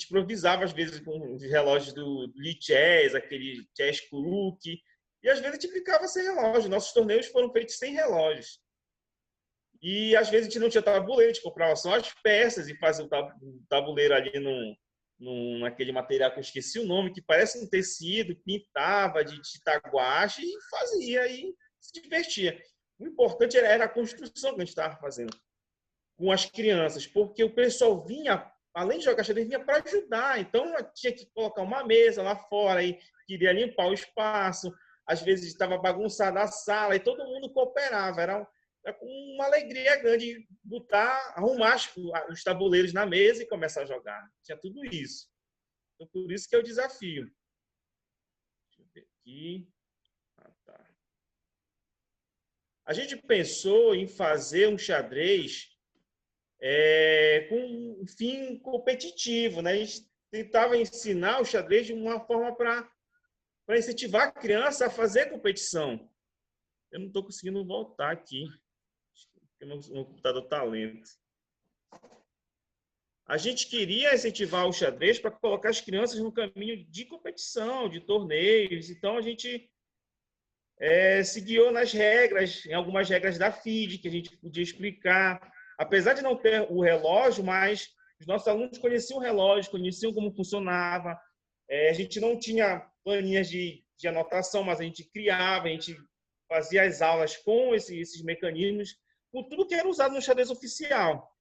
improvisava às vezes com os relógios do Lichess, aquele Chess Clock, e às vezes a gente ficava sem relógio. Nossos torneios foram feitos sem relógios. E às vezes a gente não tinha tabuleiro, a gente comprava só as peças e fazia o tabuleiro ali naquele material que eu esqueci o nome, que parece um tecido, pintava de taguache e fazia, e se divertia. O importante era a construção que a gente estava fazendo com as crianças, porque o pessoal vinha, além de jogar xadrez, vinha para ajudar. Então, tinha que colocar uma mesa lá fora e queria limpar o espaço. Às vezes estava bagunçada a sala e todo mundo cooperava. Era uma alegria grande arrumar os tabuleiros na mesa e começar a jogar. Tinha tudo isso. Então, por isso que é o desafio. Deixa eu ver aqui. Tá. A gente pensou em fazer um xadrez com um fim competitivo, né? A gente tentava ensinar o xadrez de uma forma para incentivar a criança a fazer competição. Eu não estou conseguindo voltar aqui. Meu computador está lento. a gente queria incentivar o xadrez para colocar as crianças no caminho de competição, de torneios. Então, a gente se guiou nas regras, em algumas regras da FIDE, que a gente podia explicar. Apesar de não ter o relógio, mas os nossos alunos conheciam o relógio, conheciam como funcionava. A gente não tinha planilhas de anotação, mas a gente criava, a gente fazia as aulas com esses mecanismos, com tudo que era usado no xadrez oficial.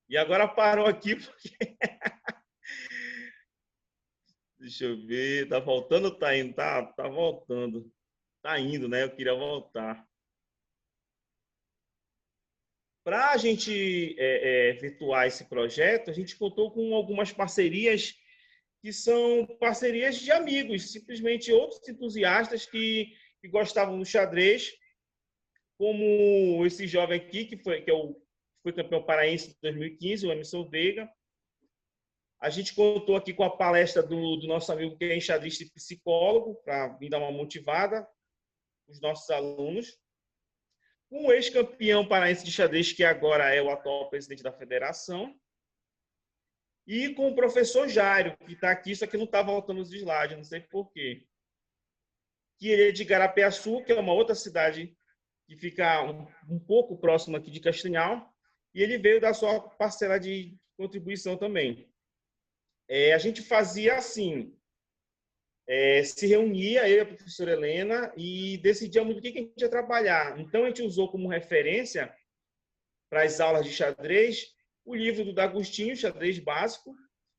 E agora parou aqui porque... Deixa eu ver, tá voltando ou tá indo? Tá voltando. Tá indo, né? Eu queria voltar. Para a gente virtuar esse projeto, a gente contou com algumas parcerias que são parcerias de amigos, simplesmente outros entusiastas que gostavam do xadrez, como esse jovem aqui, que foi campeão paraense de 2015, o Emerson Veiga. A gente contou aqui com a palestra do nosso amigo que é enxadrista e psicólogo, para vir dar uma motivada os nossos alunos. Um ex-campeão paraense de xadrez, que agora é o atual presidente da federação. E com o professor Jairo, que está aqui, só que não está voltando os slides, não sei porquê. Que ele é de Garapiaçu, que é uma outra cidade que fica um pouco próximo aqui de Castanhal. E ele veio dar sua parcela de contribuição também. A gente fazia assim, se reunia, eu e a professora Helena, e decidíamos do que a gente ia trabalhar. Então, a gente usou como referência para as aulas de xadrez o livro do D'Agostinho, Xadrez Básico,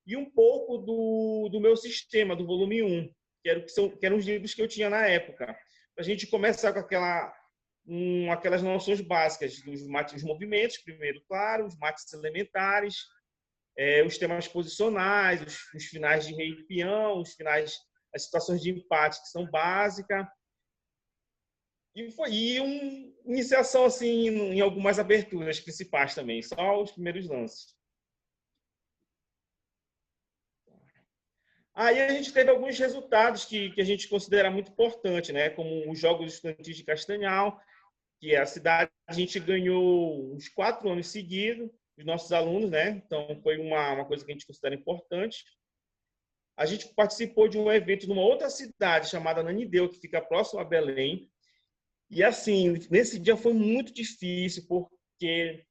e um pouco do meu sistema, do volume 1, que eram os livros que eu tinha na época. Para a gente começar com aquelas noções básicas dos movimentos, primeiro, claro, os mates elementares, os temas posicionais, os finais de rei e peão, as situações de empate que são básicas. E foi uma iniciação assim, em algumas aberturas principais também, só os primeiros lances. Aí a gente teve alguns resultados que a gente considera muito importante, né? Como os Jogos Estudantis de Castanhal, que é a cidade, a gente ganhou uns 4 anos seguidos, os nossos alunos, né? Então, foi uma coisa que a gente considera importante. A gente participou de um evento numa outra cidade chamada Nanideu, que fica próximo a Belém. E, assim, nesse dia foi muito difícil, porque,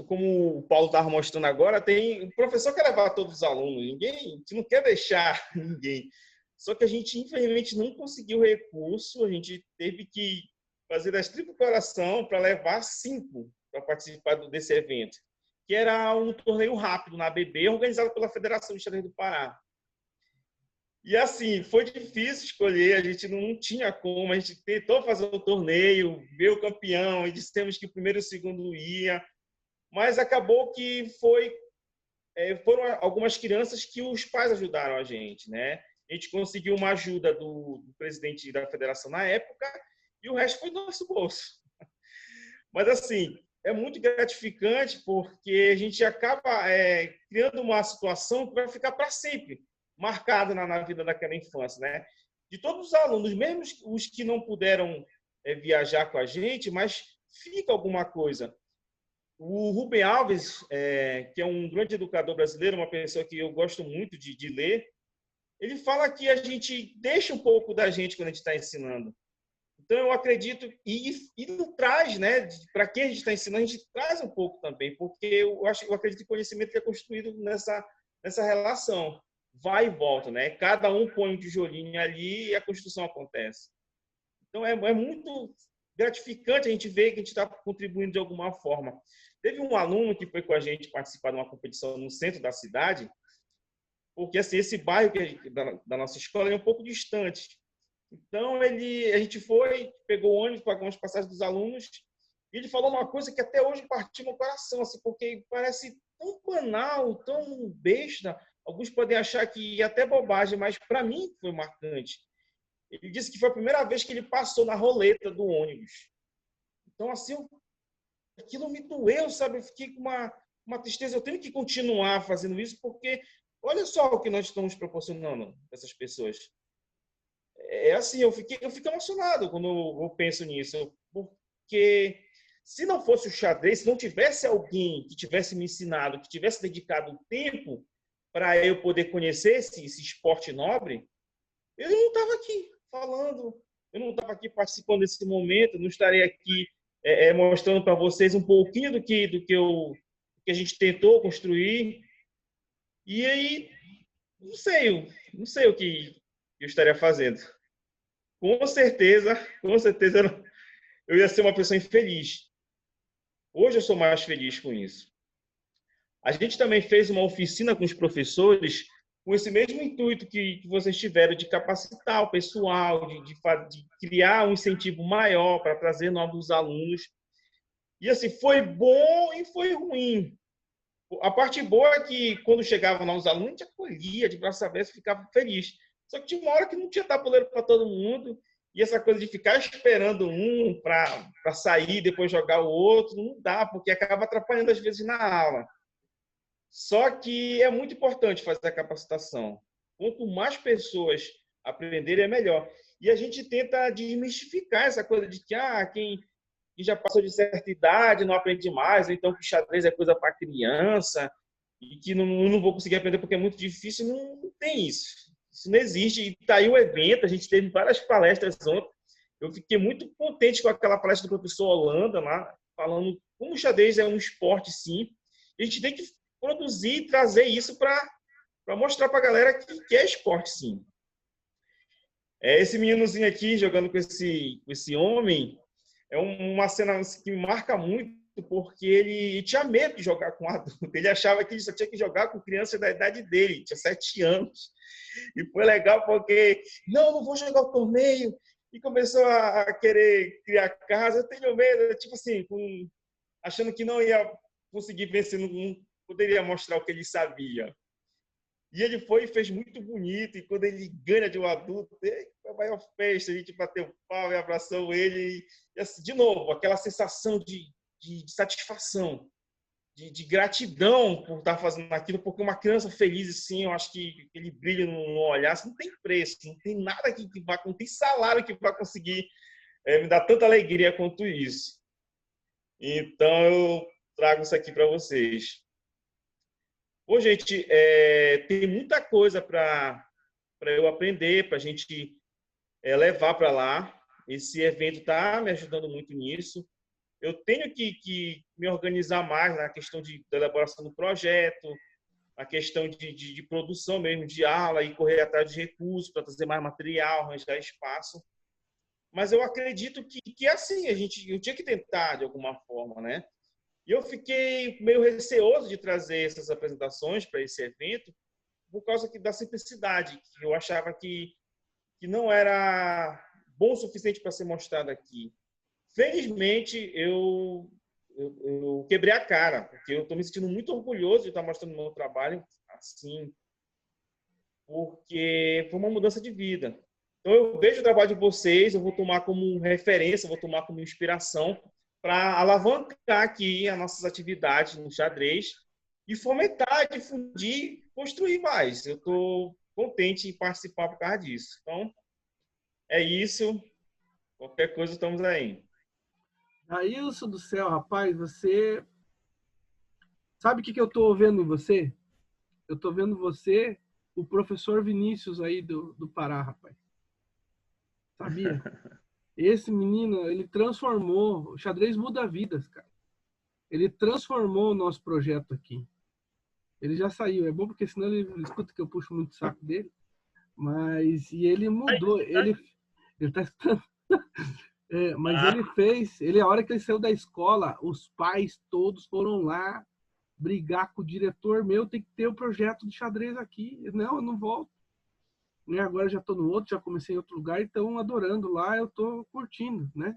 como o Paulo estava mostrando agora, o professor quer levar todos os alunos, a gente não quer deixar ninguém. Só que a gente, infelizmente, não conseguiu recurso, a gente teve que fazer das tripas coração para levar 5 para participar desse evento, que era um torneio rápido na ABB, organizado pela Federação de Xadrez do Pará. E assim, foi difícil escolher, a gente não tinha como, a gente tentou fazer o torneio, ver o campeão, e dissemos que o primeiro e o segundo ia, mas acabou que foram algumas crianças que os pais ajudaram a gente, né? A gente conseguiu uma ajuda do presidente da federação na época, e o resto foi do nosso bolso. Mas assim, é muito gratificante porque a gente acaba criando uma situação que vai ficar para sempre marcada na vida daquela infância, né? De todos os alunos, mesmo os que não puderam viajar com a gente, mas fica alguma coisa. O Rubem Alves, que é um grande educador brasileiro, uma pessoa que eu gosto muito de ler, ele fala que a gente deixa um pouco da gente quando a gente está ensinando. Então, eu acredito, e traz, né, para quem a gente está ensinando, a gente traz um pouco também, porque eu acredito que o conhecimento é construído nessa relação. Vai e volta, né? Cada um põe um tijolinho ali e a construção acontece. Então, é muito gratificante a gente ver que a gente está contribuindo de alguma forma. Teve um aluno que foi com a gente participar de uma competição no centro da cidade, porque assim, esse bairro da nossa escola é um pouco distante. Então, a gente pegou o ônibus, pagou as passagens dos alunos, e ele falou uma coisa que até hoje partiu meu coração, assim, porque parece tão banal, tão besta. Alguns podem achar que é até bobagem, mas para mim foi marcante. Ele disse que foi a primeira vez que ele passou na roleta do ônibus. Então, assim, aquilo me doeu, sabe? Eu fiquei com uma tristeza. Eu tenho que continuar fazendo isso, porque olha só o que nós estamos proporcionando para essas pessoas. Assim, eu fico emocionado quando eu penso nisso, porque Se não fosse o xadrez, se não tivesse alguém que tivesse me ensinado, que tivesse dedicado tempo para eu poder conhecer esse esporte nobre, eu não estava aqui falando, eu não estava aqui participando desse momento, não estaria aqui mostrando para vocês um pouquinho do que a gente tentou construir. E aí, não sei o que eu estaria fazendo. Com certeza eu ia ser uma pessoa infeliz. Hoje eu sou mais feliz com isso. A gente também fez uma oficina com os professores com esse mesmo intuito que vocês tiveram de capacitar o pessoal, de criar um incentivo maior para trazer novos alunos. E assim, foi bom e foi ruim. A parte boa é que quando chegavam novos alunos, a gente acolhia de braços abertos e ficava feliz. Só que tinha uma hora que não tinha tabuleiro para todo mundo, e essa coisa de ficar esperando um para sair, depois jogar o outro, não dá, porque acaba atrapalhando às vezes na aula. Só que é muito importante fazer a capacitação. Quanto mais pessoas aprenderem, é melhor. E a gente tenta desmistificar essa coisa de que quem já passou de certa idade não aprende mais, ou então que xadrez é coisa para criança, e que não vou conseguir aprender porque é muito difícil. Não tem isso. Isso não existe. E está aí o evento, a gente teve várias palestras ontem. Eu fiquei muito contente com aquela palestra do professor Holanda lá, falando como o xadrez é um esporte, sim. A gente tem que produzir e trazer isso para mostrar para a galera que é esporte, sim. Esse meninozinho aqui jogando com esse homem é uma cena que me marca muito, porque ele tinha medo de jogar com adulto. Ele achava que ele só tinha que jogar com criança da idade dele, tinha 7 anos. E foi legal porque, não vou jogar o torneio. E começou a querer criar casa. Eu tenho medo, tipo assim, achando que não ia conseguir vencer, não poderia mostrar o que ele sabia. E ele foi e fez muito bonito. E quando ele ganha de um adulto, foi a maior festa. A gente bateu o pau e abraçou ele. E assim, de novo, aquela sensação de satisfação, de gratidão por estar fazendo aquilo, porque uma criança feliz, assim, eu acho que aquele brilho no olhar, assim, não tem preço, não tem nada não tem salário que vai conseguir me dar tanta alegria quanto isso. Então, eu trago isso aqui para vocês. Bom, gente, tem muita coisa para eu aprender, para a gente levar para lá. Esse evento está me ajudando muito nisso. Eu tenho que me organizar mais na questão da elaboração do projeto, na questão de produção mesmo, de aula, e correr atrás de recursos para trazer mais material, arranjar espaço. Mas eu acredito que é assim, eu tinha que tentar de alguma forma, né? E eu fiquei meio receoso de trazer essas apresentações para esse evento por causa da simplicidade, que eu achava que não era bom o suficiente para ser mostrado aqui. Felizmente, eu quebrei a cara, porque eu estou me sentindo muito orgulhoso de estar mostrando o meu trabalho assim, porque foi uma mudança de vida. Então, eu vejo o trabalho de vocês, eu vou tomar como referência, vou tomar como inspiração para alavancar aqui as nossas atividades no xadrez e fomentar, difundir, construir mais. Eu estou contente em participar por causa disso. Então, é isso. Qualquer coisa, estamos aí. Ailson do céu, rapaz, você... Sabe o que eu estou vendo em você? Eu estou vendo você, o professor Vinícius aí do Pará, rapaz. Sabia? Esse menino, ele transformou... O xadrez muda vidas, cara. Ele transformou o nosso projeto aqui. Ele já saiu. É bom porque senão ele escuta que eu puxo muito o saco dele. Mas... E ele mudou. Ele tá escutando. Mas a hora que ele saiu da escola, os pais todos foram lá brigar com o diretor. Tem que ter o projeto de xadrez aqui. Não, eu não volto. Agora já estou no outro, já comecei em outro lugar, então adorando lá, eu estou curtindo, né?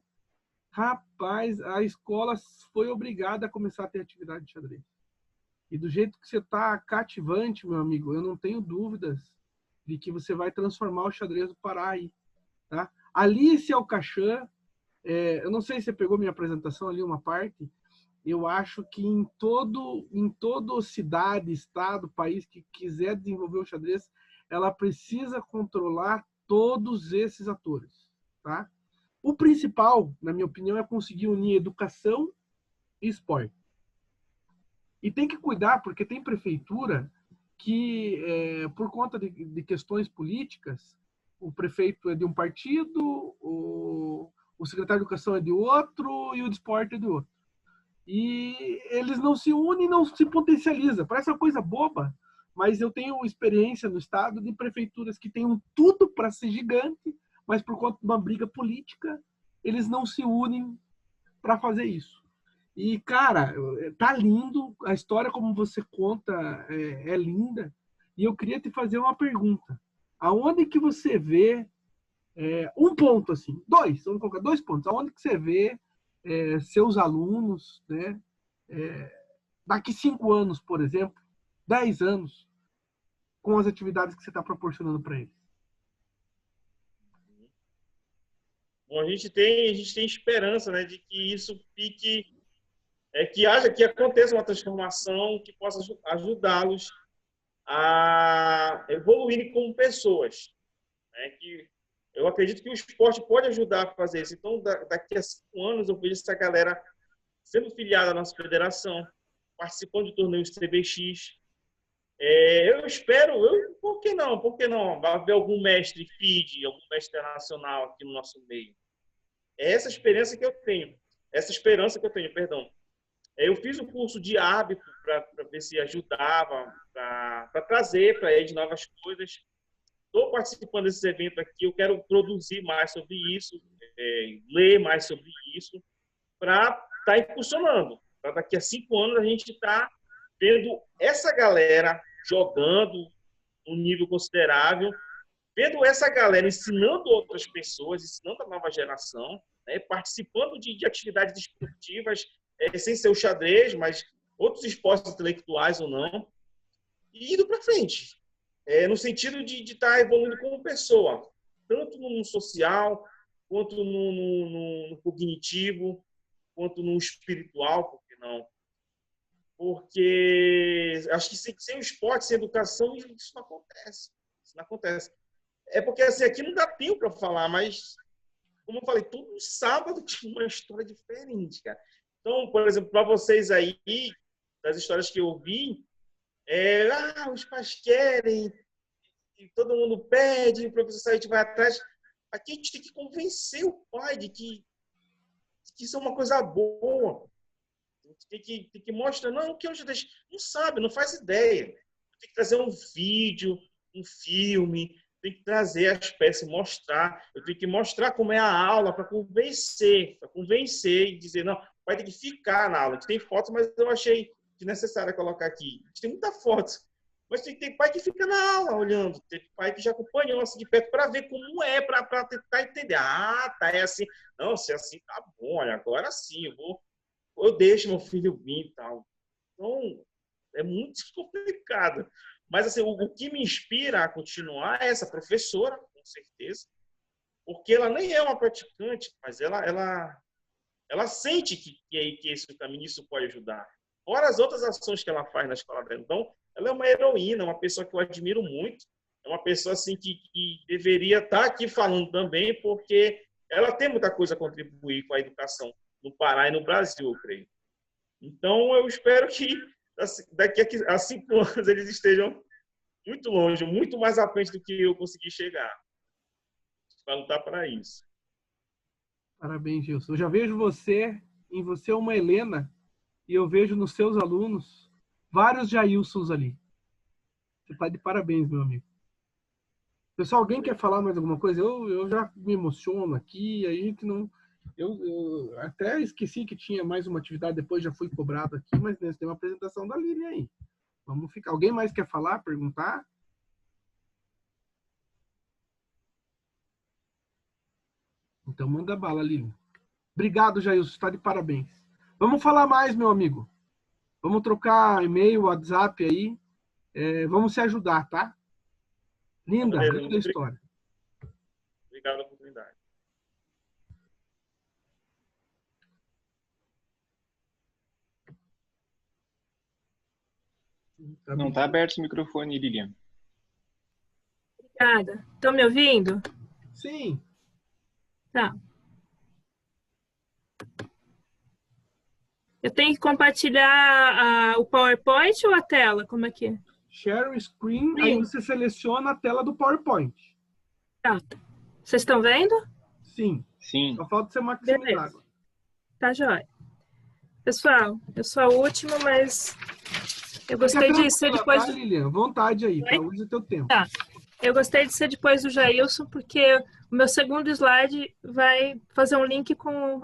Rapaz, a escola foi obrigada a começar a ter atividade de xadrez. E do jeito que você está cativante, meu amigo, eu não tenho dúvidas de que você vai transformar o xadrez do Pará aí, tá? Alice Alcachã, eu não sei se você pegou minha apresentação ali, uma parte, eu acho que em todo cidade, estado, país que quiser desenvolver o xadrez, ela precisa controlar todos esses atores, tá? O principal, na minha opinião, é conseguir unir educação e esporte. E tem que cuidar, porque tem prefeitura que, por conta de questões políticas, o prefeito é de um partido, o secretário de educação é de outro e o de esporte é de outro. E eles não se unem, não se potencializam. Parece uma coisa boba, mas eu tenho experiência no estado de prefeituras que têm tudo para ser gigante, mas por conta de uma briga política, eles não se unem para fazer isso. E, cara, tá lindo, a história como você conta é linda, e eu queria te fazer uma pergunta. Aonde que você vê, um ponto assim, vamos colocar 2 pontos, aonde que você vê seus alunos, né, daqui 5 anos, por exemplo, 10 anos, com as atividades que você está proporcionando para eles? Bom, a gente tem esperança, né, de que isso fique, que aconteça uma transformação que possa ajudá-los a evoluírem como pessoas, né, que eu acredito que o esporte pode ajudar a fazer isso. Então, daqui a 5 anos, eu vejo essa galera sendo filiada à nossa federação, participando de torneios CBX. Eu espero, por que não? Por que não? Vai haver algum mestre FIDE, algum mestre internacional aqui no nosso meio. É essa experiência que eu tenho. Essa esperança que eu tenho, perdão. Eu fiz o curso de hábito para ver se ajudava, para trazer para eles novas coisas. Estou participando desses eventos aqui, eu quero produzir mais sobre isso, ler mais sobre isso, para estar impulsionando. Para daqui a 5 anos a gente estar vendo essa galera jogando um nível considerável, vendo essa galera ensinando outras pessoas, ensinando a nova geração, né, participando de atividades esportivas, sem ser o xadrez, mas outros esportes intelectuais ou não, e indo para frente. No sentido de estar evoluindo como pessoa, tanto no social, quanto no cognitivo, quanto no espiritual, por que não? Porque acho que sem o esporte, sem a educação, isso não acontece. Isso não acontece. É porque assim, aqui não dá tempo para falar, mas, como eu falei, todo sábado tinha uma história diferente, cara. Então, por exemplo, para vocês aí, das histórias que eu vi, os pais querem, e todo mundo pede, o professor Said vai atrás. Aqui a gente tem que convencer o pai de que isso é uma coisa boa. A gente tem que mostrar, não, o que hoje não sabe, não faz ideia. Tem que trazer um vídeo, um filme, tem que trazer as peças, mostrar. Eu tenho que mostrar como é a aula para convencer e dizer, não, vai ter que ficar na aula. A gente tem fotos, mas eu achei desnecessário colocar aqui. A gente tem muita foto, mas tem pai que fica na aula olhando, tem pai que já acompanhou assim de perto para ver como é, para tentar entender. Ah, tá, é assim. Não, se é assim, tá bom, olha, agora sim, eu deixo meu filho vir e tal. Então, é muito complicado. Mas assim, o que me inspira a continuar é essa professora, com certeza, porque ela nem é uma praticante, mas ela sente que esse caminho, isso pode ajudar. Fora as outras ações que ela faz na escola dela. Então, ela é uma heroína, uma pessoa que eu admiro muito. É uma pessoa assim que deveria estar aqui falando também, porque ela tem muita coisa a contribuir com a educação no Pará e no Brasil, eu creio. Então, eu espero que daqui a 5 anos eles estejam muito longe, muito mais à frente do que eu consegui chegar. Para lutar para isso. Parabéns, Gilson. Eu já vejo em você uma Helena, e eu vejo nos seus alunos vários Jailsons ali. Você está de parabéns, meu amigo. Pessoal, alguém quer falar mais alguma coisa? Eu já me emociono aqui, a gente não... Eu até esqueci que tinha mais uma atividade, depois já fui cobrado aqui, mas tem uma apresentação da Lilian aí. Vamos ficar. Alguém mais quer falar, perguntar? Então manda bala, Lilian. Obrigado, Jailson, está de parabéns. Vamos falar mais, meu amigo. Vamos trocar e-mail, WhatsApp aí. Vamos se ajudar, tá? Linda, linda história. Obrigado pela oportunidade. Não está aberto o microfone, Lilian. Obrigada. Estão me ouvindo? Eu tenho que compartilhar o PowerPoint ou a tela? Como é que é? Share screen, aí você seleciona a tela do PowerPoint. Tá. Vocês estão vendo? Sim. Sim. Só falta você maximizar agora. Tá joia. Pessoal, eu sou a última, mas eu gostei de ser depois... Tá, Lilian? Vontade aí, tá? Use o teu tempo. Tá. Eu gostei de ser depois do Jailson, porque o meu segundo slide vai fazer um link com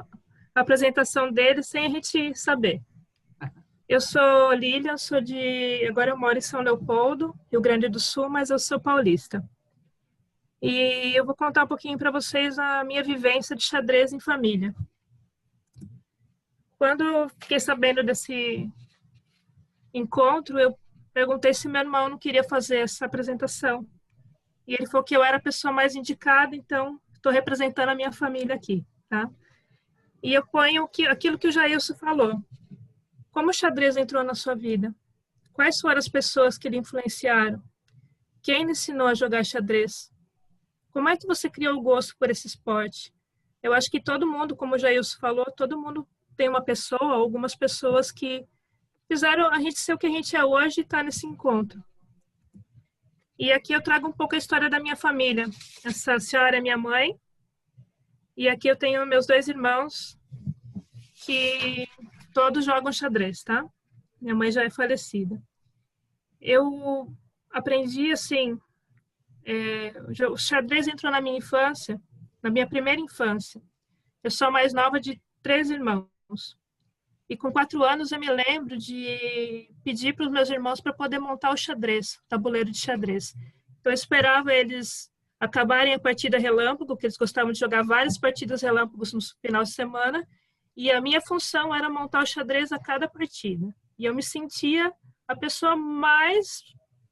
a apresentação dele sem a gente saber. Eu sou Lilian, agora eu moro em São Leopoldo, Rio Grande do Sul, mas eu sou paulista. E eu vou contar um pouquinho para vocês a minha vivência de xadrez em família. Quando eu fiquei sabendo desse encontro, eu perguntei se meu irmão não queria fazer essa apresentação. E ele falou que eu era a pessoa mais indicada, então estou representando a minha família aqui, tá? E eu ponho aquilo que o Jailson falou. Como o xadrez entrou na sua vida? Quais foram as pessoas que lhe influenciaram? Quem lhe ensinou a jogar xadrez? Como é que você criou o gosto por esse esporte? Eu acho que todo mundo, como o Jailson falou, todo mundo tem uma pessoa, algumas pessoas que fizeram a gente ser o que a gente é hoje e estar nesse encontro. E aqui eu trago um pouco a história da minha família. Essa senhora é minha mãe. E aqui eu tenho meus 2 irmãos que todos jogam xadrez, tá? Minha mãe já é falecida. Eu aprendi, assim... o xadrez entrou na minha infância, na minha primeira infância. Eu sou a mais nova de 3 irmãos. E com 4 anos eu me lembro de pedir para os meus irmãos para poder montar o xadrez, o tabuleiro de xadrez. Então eu esperava eles acabarem a partida relâmpago, porque eles gostavam de jogar várias partidas relâmpagos no final de semana, e a minha função era montar o xadrez a cada partida. E eu me sentia a pessoa mais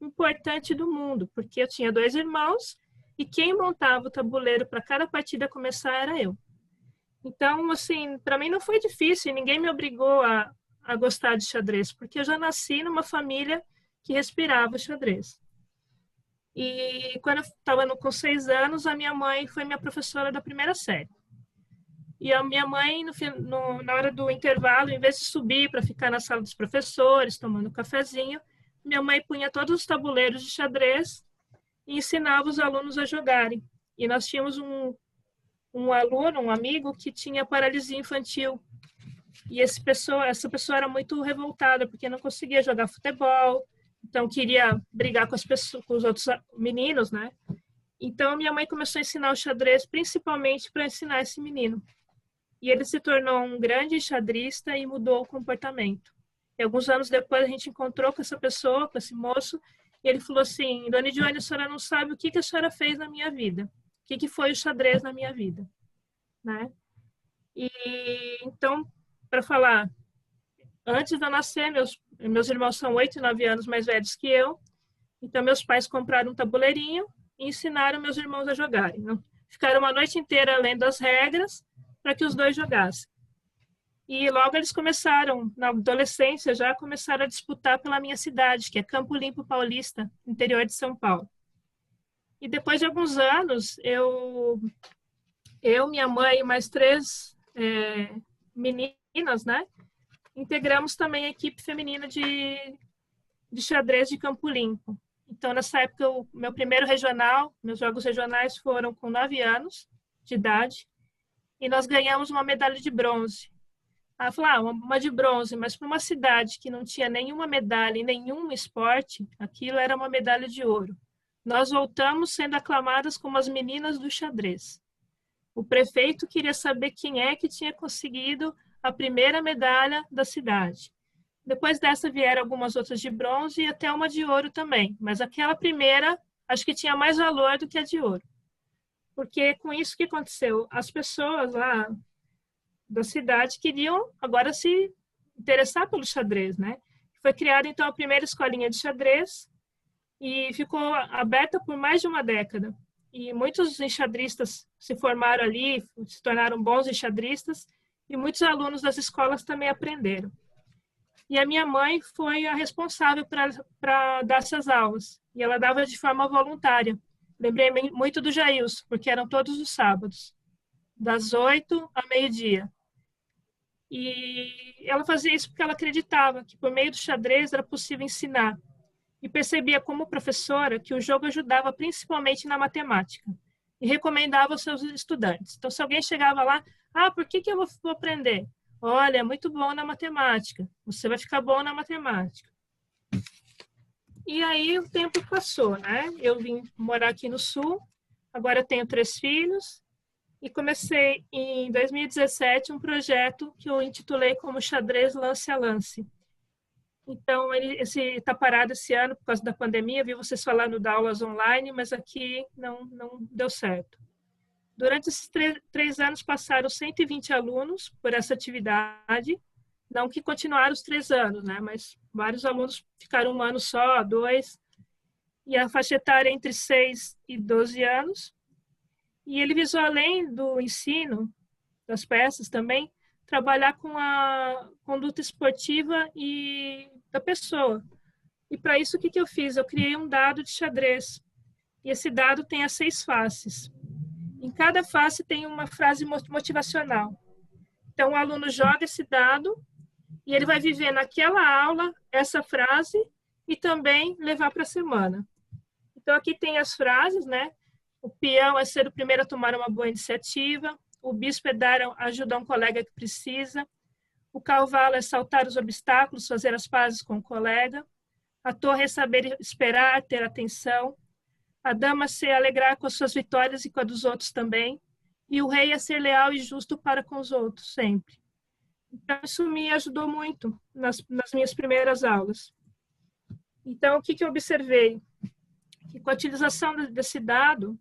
importante do mundo, porque eu tinha 2 irmãos e quem montava o tabuleiro para cada partida começar era eu. Então, assim, para mim não foi difícil, ninguém me obrigou a gostar de xadrez, porque eu já nasci numa família que respirava xadrez. E quando eu estava com 6 anos, a minha mãe foi minha professora da primeira série. E a minha mãe, na hora do intervalo, em vez de subir para ficar na sala dos professores, tomando um cafezinho, minha mãe punha todos os tabuleiros de xadrez e ensinava os alunos a jogarem. E nós tínhamos um aluno, um amigo, que tinha paralisia infantil. E essa pessoa era muito revoltada, porque não conseguia jogar futebol, então queria brigar com os outros meninos, né? Então, minha mãe começou a ensinar o xadrez, principalmente para ensinar esse menino. E ele se tornou um grande xadrista e mudou o comportamento. E alguns anos depois, a gente encontrou com essa pessoa, com esse moço, e ele falou assim: Dona Edione, a senhora não sabe o que a senhora fez na minha vida. O que foi o xadrez na minha vida, né? E então, para falar, antes de eu nascer, meus irmãos são 8 e 9 anos mais velhos que eu, então meus pais compraram um tabuleirinho e ensinaram meus irmãos a jogarem. Ficaram uma noite inteira lendo as regras para que os 2 jogassem. E logo eles começaram, na adolescência, já começaram a disputar pela minha cidade, que é Campo Limpo Paulista, interior de São Paulo. E depois de alguns anos, eu minha mãe e mais 3 meninas, né? Integramos também a equipe feminina de xadrez de Campo Limpo. Então, nessa época, meu primeiro regional, meus jogos regionais foram com 9 anos de idade, e nós ganhamos uma medalha de bronze. Ela falou, uma de bronze, mas para uma cidade que não tinha nenhuma medalha em nenhum esporte, aquilo era uma medalha de ouro. Nós voltamos sendo aclamadas como as meninas do xadrez. O prefeito queria saber quem é que tinha conseguido a primeira medalha da cidade. Depois dessa vieram algumas outras de bronze e até uma de ouro também. Mas aquela primeira, acho que tinha mais valor do que a de ouro. Porque com isso que aconteceu, as pessoas lá da cidade queriam agora se interessar pelo xadrez, né? Foi criada então a primeira escolinha de xadrez e ficou aberta por mais de uma década. E muitos enxadristas se formaram ali, se tornaram bons enxadristas, e muitos alunos das escolas também aprenderam. E a minha mãe foi a responsável para dar essas aulas, e ela dava de forma voluntária. Lembrei muito do Jailson, porque eram todos os sábados, das 8 ao meio-dia. E ela fazia isso porque ela acreditava que por meio do xadrez era possível ensinar. E percebia como professora que o jogo ajudava principalmente na matemática. E recomendava aos seus estudantes. Então, se alguém chegava lá, por que eu vou aprender? Olha, é muito bom na matemática. Você vai ficar bom na matemática. E aí o tempo passou, né? Eu vim morar aqui no Sul. Agora eu tenho 3 filhos. E comecei em 2017 um projeto que eu intitulei como Xadrez Lance a Lance. Então, esse está parado esse ano por causa da pandemia. Vi vocês falando de aulas online, mas aqui não deu certo. Durante esses 3 anos passaram 120 alunos por essa atividade. Não que continuaram os 3 anos, né? Mas vários alunos ficaram 1 ano só, 2. E a faixa etária é entre 6 e 12 anos. E ele visou, além do ensino das peças também, trabalhar com a conduta esportiva e da pessoa. E para isso, o que eu fiz? Eu criei um dado de xadrez. E esse dado tem as 6 faces. Em cada face tem uma frase motivacional. Então, o aluno joga esse dado e ele vai viver naquela aula essa frase e também levar para a semana. Então, aqui tem as frases, né? O peão é ser o primeiro a tomar uma boa iniciativa. O bispo é dar ajuda a um colega que precisa. O cavalo é saltar os obstáculos, fazer as pazes com o colega. A torre é saber esperar, ter atenção. A dama se alegrar com as suas vitórias e com a dos outros também. E o rei é ser leal e justo para com os outros, sempre. Então, isso me ajudou muito nas minhas primeiras aulas. Então, o que eu observei? Que com a utilização desse dado,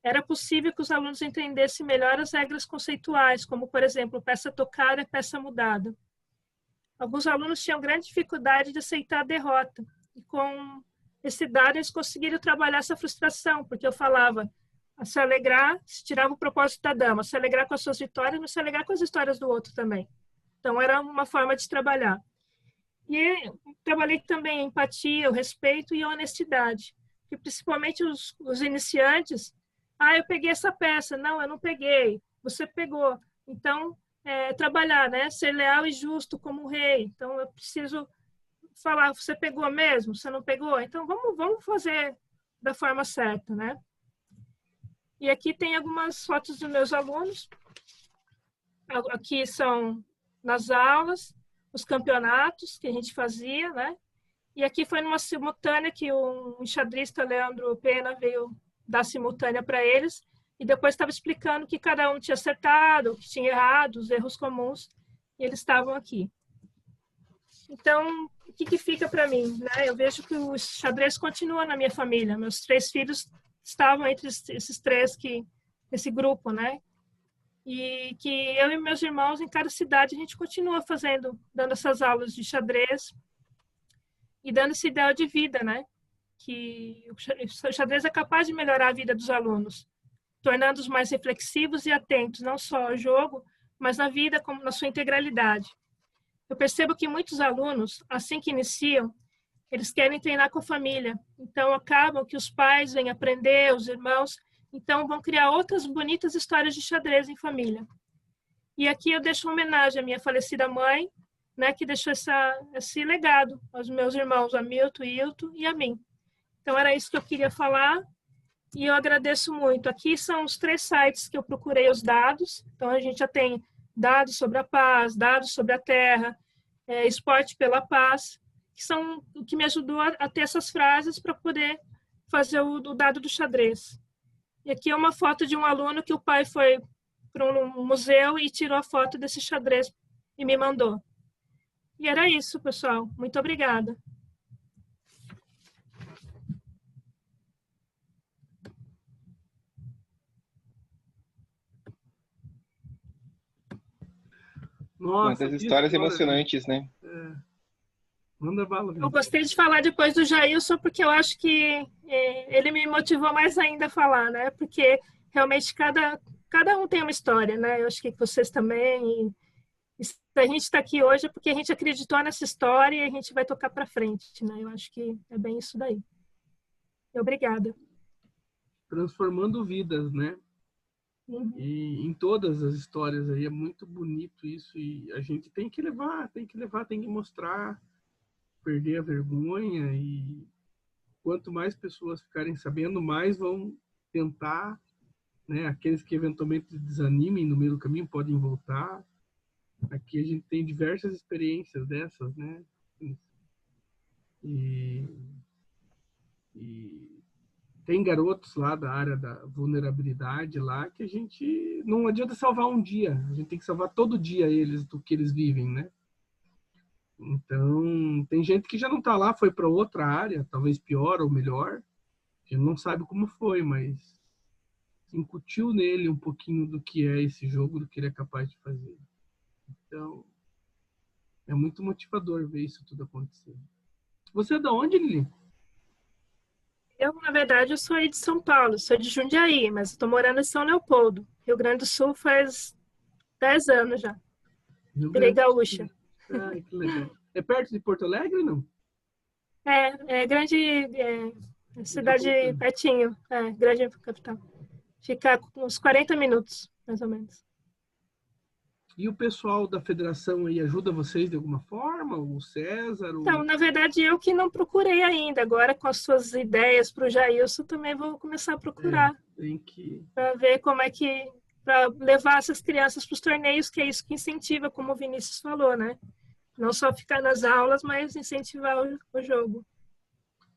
era possível que os alunos entendessem melhor as regras conceituais, como, por exemplo, peça tocada e peça mudada. Alguns alunos tinham grande dificuldade de aceitar a derrota. E com esse dado, eles conseguiram trabalhar essa frustração, porque eu falava se alegrar, se tirava o propósito da dama, se alegrar com as suas vitórias, mas se alegrar com as histórias do outro também. Então, era uma forma de trabalhar. E trabalhei também a empatia, o respeito e a honestidade. Que principalmente os iniciantes, eu peguei essa peça. Não, eu não peguei. Você pegou. Então, trabalhar, né? Ser leal e justo como um rei. Então, eu preciso falar, você pegou mesmo? Você não pegou? Então, vamos fazer da forma certa, né? E aqui tem algumas fotos dos meus alunos. Aqui são nas aulas, os campeonatos que a gente fazia, né? E aqui foi numa simultânea que o enxadrista Leandro Pena veio dar simultânea para eles e depois estava explicando que cada um tinha acertado, que tinha errado, os erros comuns, e eles estavam aqui. Então, o que fica para mim? Né? Eu vejo que o xadrez continua na minha família. Meus 3 filhos estavam entre esses 3 esse grupo, né? E que eu e meus irmãos, em cada cidade, a gente continua dando essas aulas de xadrez e dando esse ideal de vida, né? Que o xadrez é capaz de melhorar a vida dos alunos, tornando-os mais reflexivos e atentos, não só ao jogo, mas na vida como na sua integralidade. Eu percebo que muitos alunos, assim que iniciam, eles querem treinar com a família. Então, acabam que os pais vêm aprender, os irmãos, então vão criar outras bonitas histórias de xadrez em família. E aqui eu deixo uma homenagem à minha falecida mãe, né, que deixou esse legado aos meus irmãos, a Milton, Hilton e a mim. Então, era isso que eu queria falar e eu agradeço muito. Aqui são os 3 sites que eu procurei os dados. Então, a gente já tem dados sobre a paz, dados sobre a terra, esporte pela paz, que são o que me ajudou a ter essas frases para poder fazer o dado do xadrez. E aqui é uma foto de um aluno que o pai foi para um museu e tirou a foto desse xadrez e me mandou. E era isso, pessoal. Muito obrigada. Nossa, quantas histórias emocionantes, né? Manda bala. Eu gostei de falar depois do Jailson, porque eu acho que ele me motivou mais ainda a falar, né? Porque realmente cada um tem uma história, né? Eu acho que vocês também. E se a gente está aqui hoje é porque a gente acreditou nessa história e a gente vai tocar para frente, né? Eu acho que é bem isso daí. Obrigada. Transformando vidas, né? E em todas as histórias aí é muito bonito isso, e a gente tem que levar, tem que mostrar, perder a vergonha, e quanto mais pessoas ficarem sabendo, mais vão tentar, né? Aqueles que eventualmente desanimem no meio do caminho podem voltar. Aqui a gente tem diversas experiências dessas, né? E tem garotos lá da área da vulnerabilidade lá que a gente não adianta salvar um dia, a gente tem que salvar todo dia eles do que eles vivem, né? Então, tem gente que já não está lá, foi para outra área, talvez pior ou melhor. A gente não sabe como foi, mas incutiu nele um pouquinho do que é esse jogo, do que ele é capaz de fazer. Então, é muito motivador ver isso tudo acontecer. Você é de onde, Lili? Eu, na verdade, eu sou aí de São Paulo, sou de Jundiaí, mas estou morando em São Leopoldo, Rio Grande do Sul, faz 10 anos já. Virei gaúcha. Ai, que legal. É perto de Porto Alegre ou não? É grande, cidade pertinho, grande capital. Fica uns 40 minutos, mais ou menos. E o pessoal da federação aí ajuda vocês de alguma forma? O César? Então, na verdade, eu que não procurei ainda. Agora, com as suas ideias para o Jailson, também vou começar a procurar. Para ver como é que... Para levar essas crianças para os torneios, que é isso que incentiva, como o Vinícius falou, né? Não só ficar nas aulas, mas incentivar o jogo.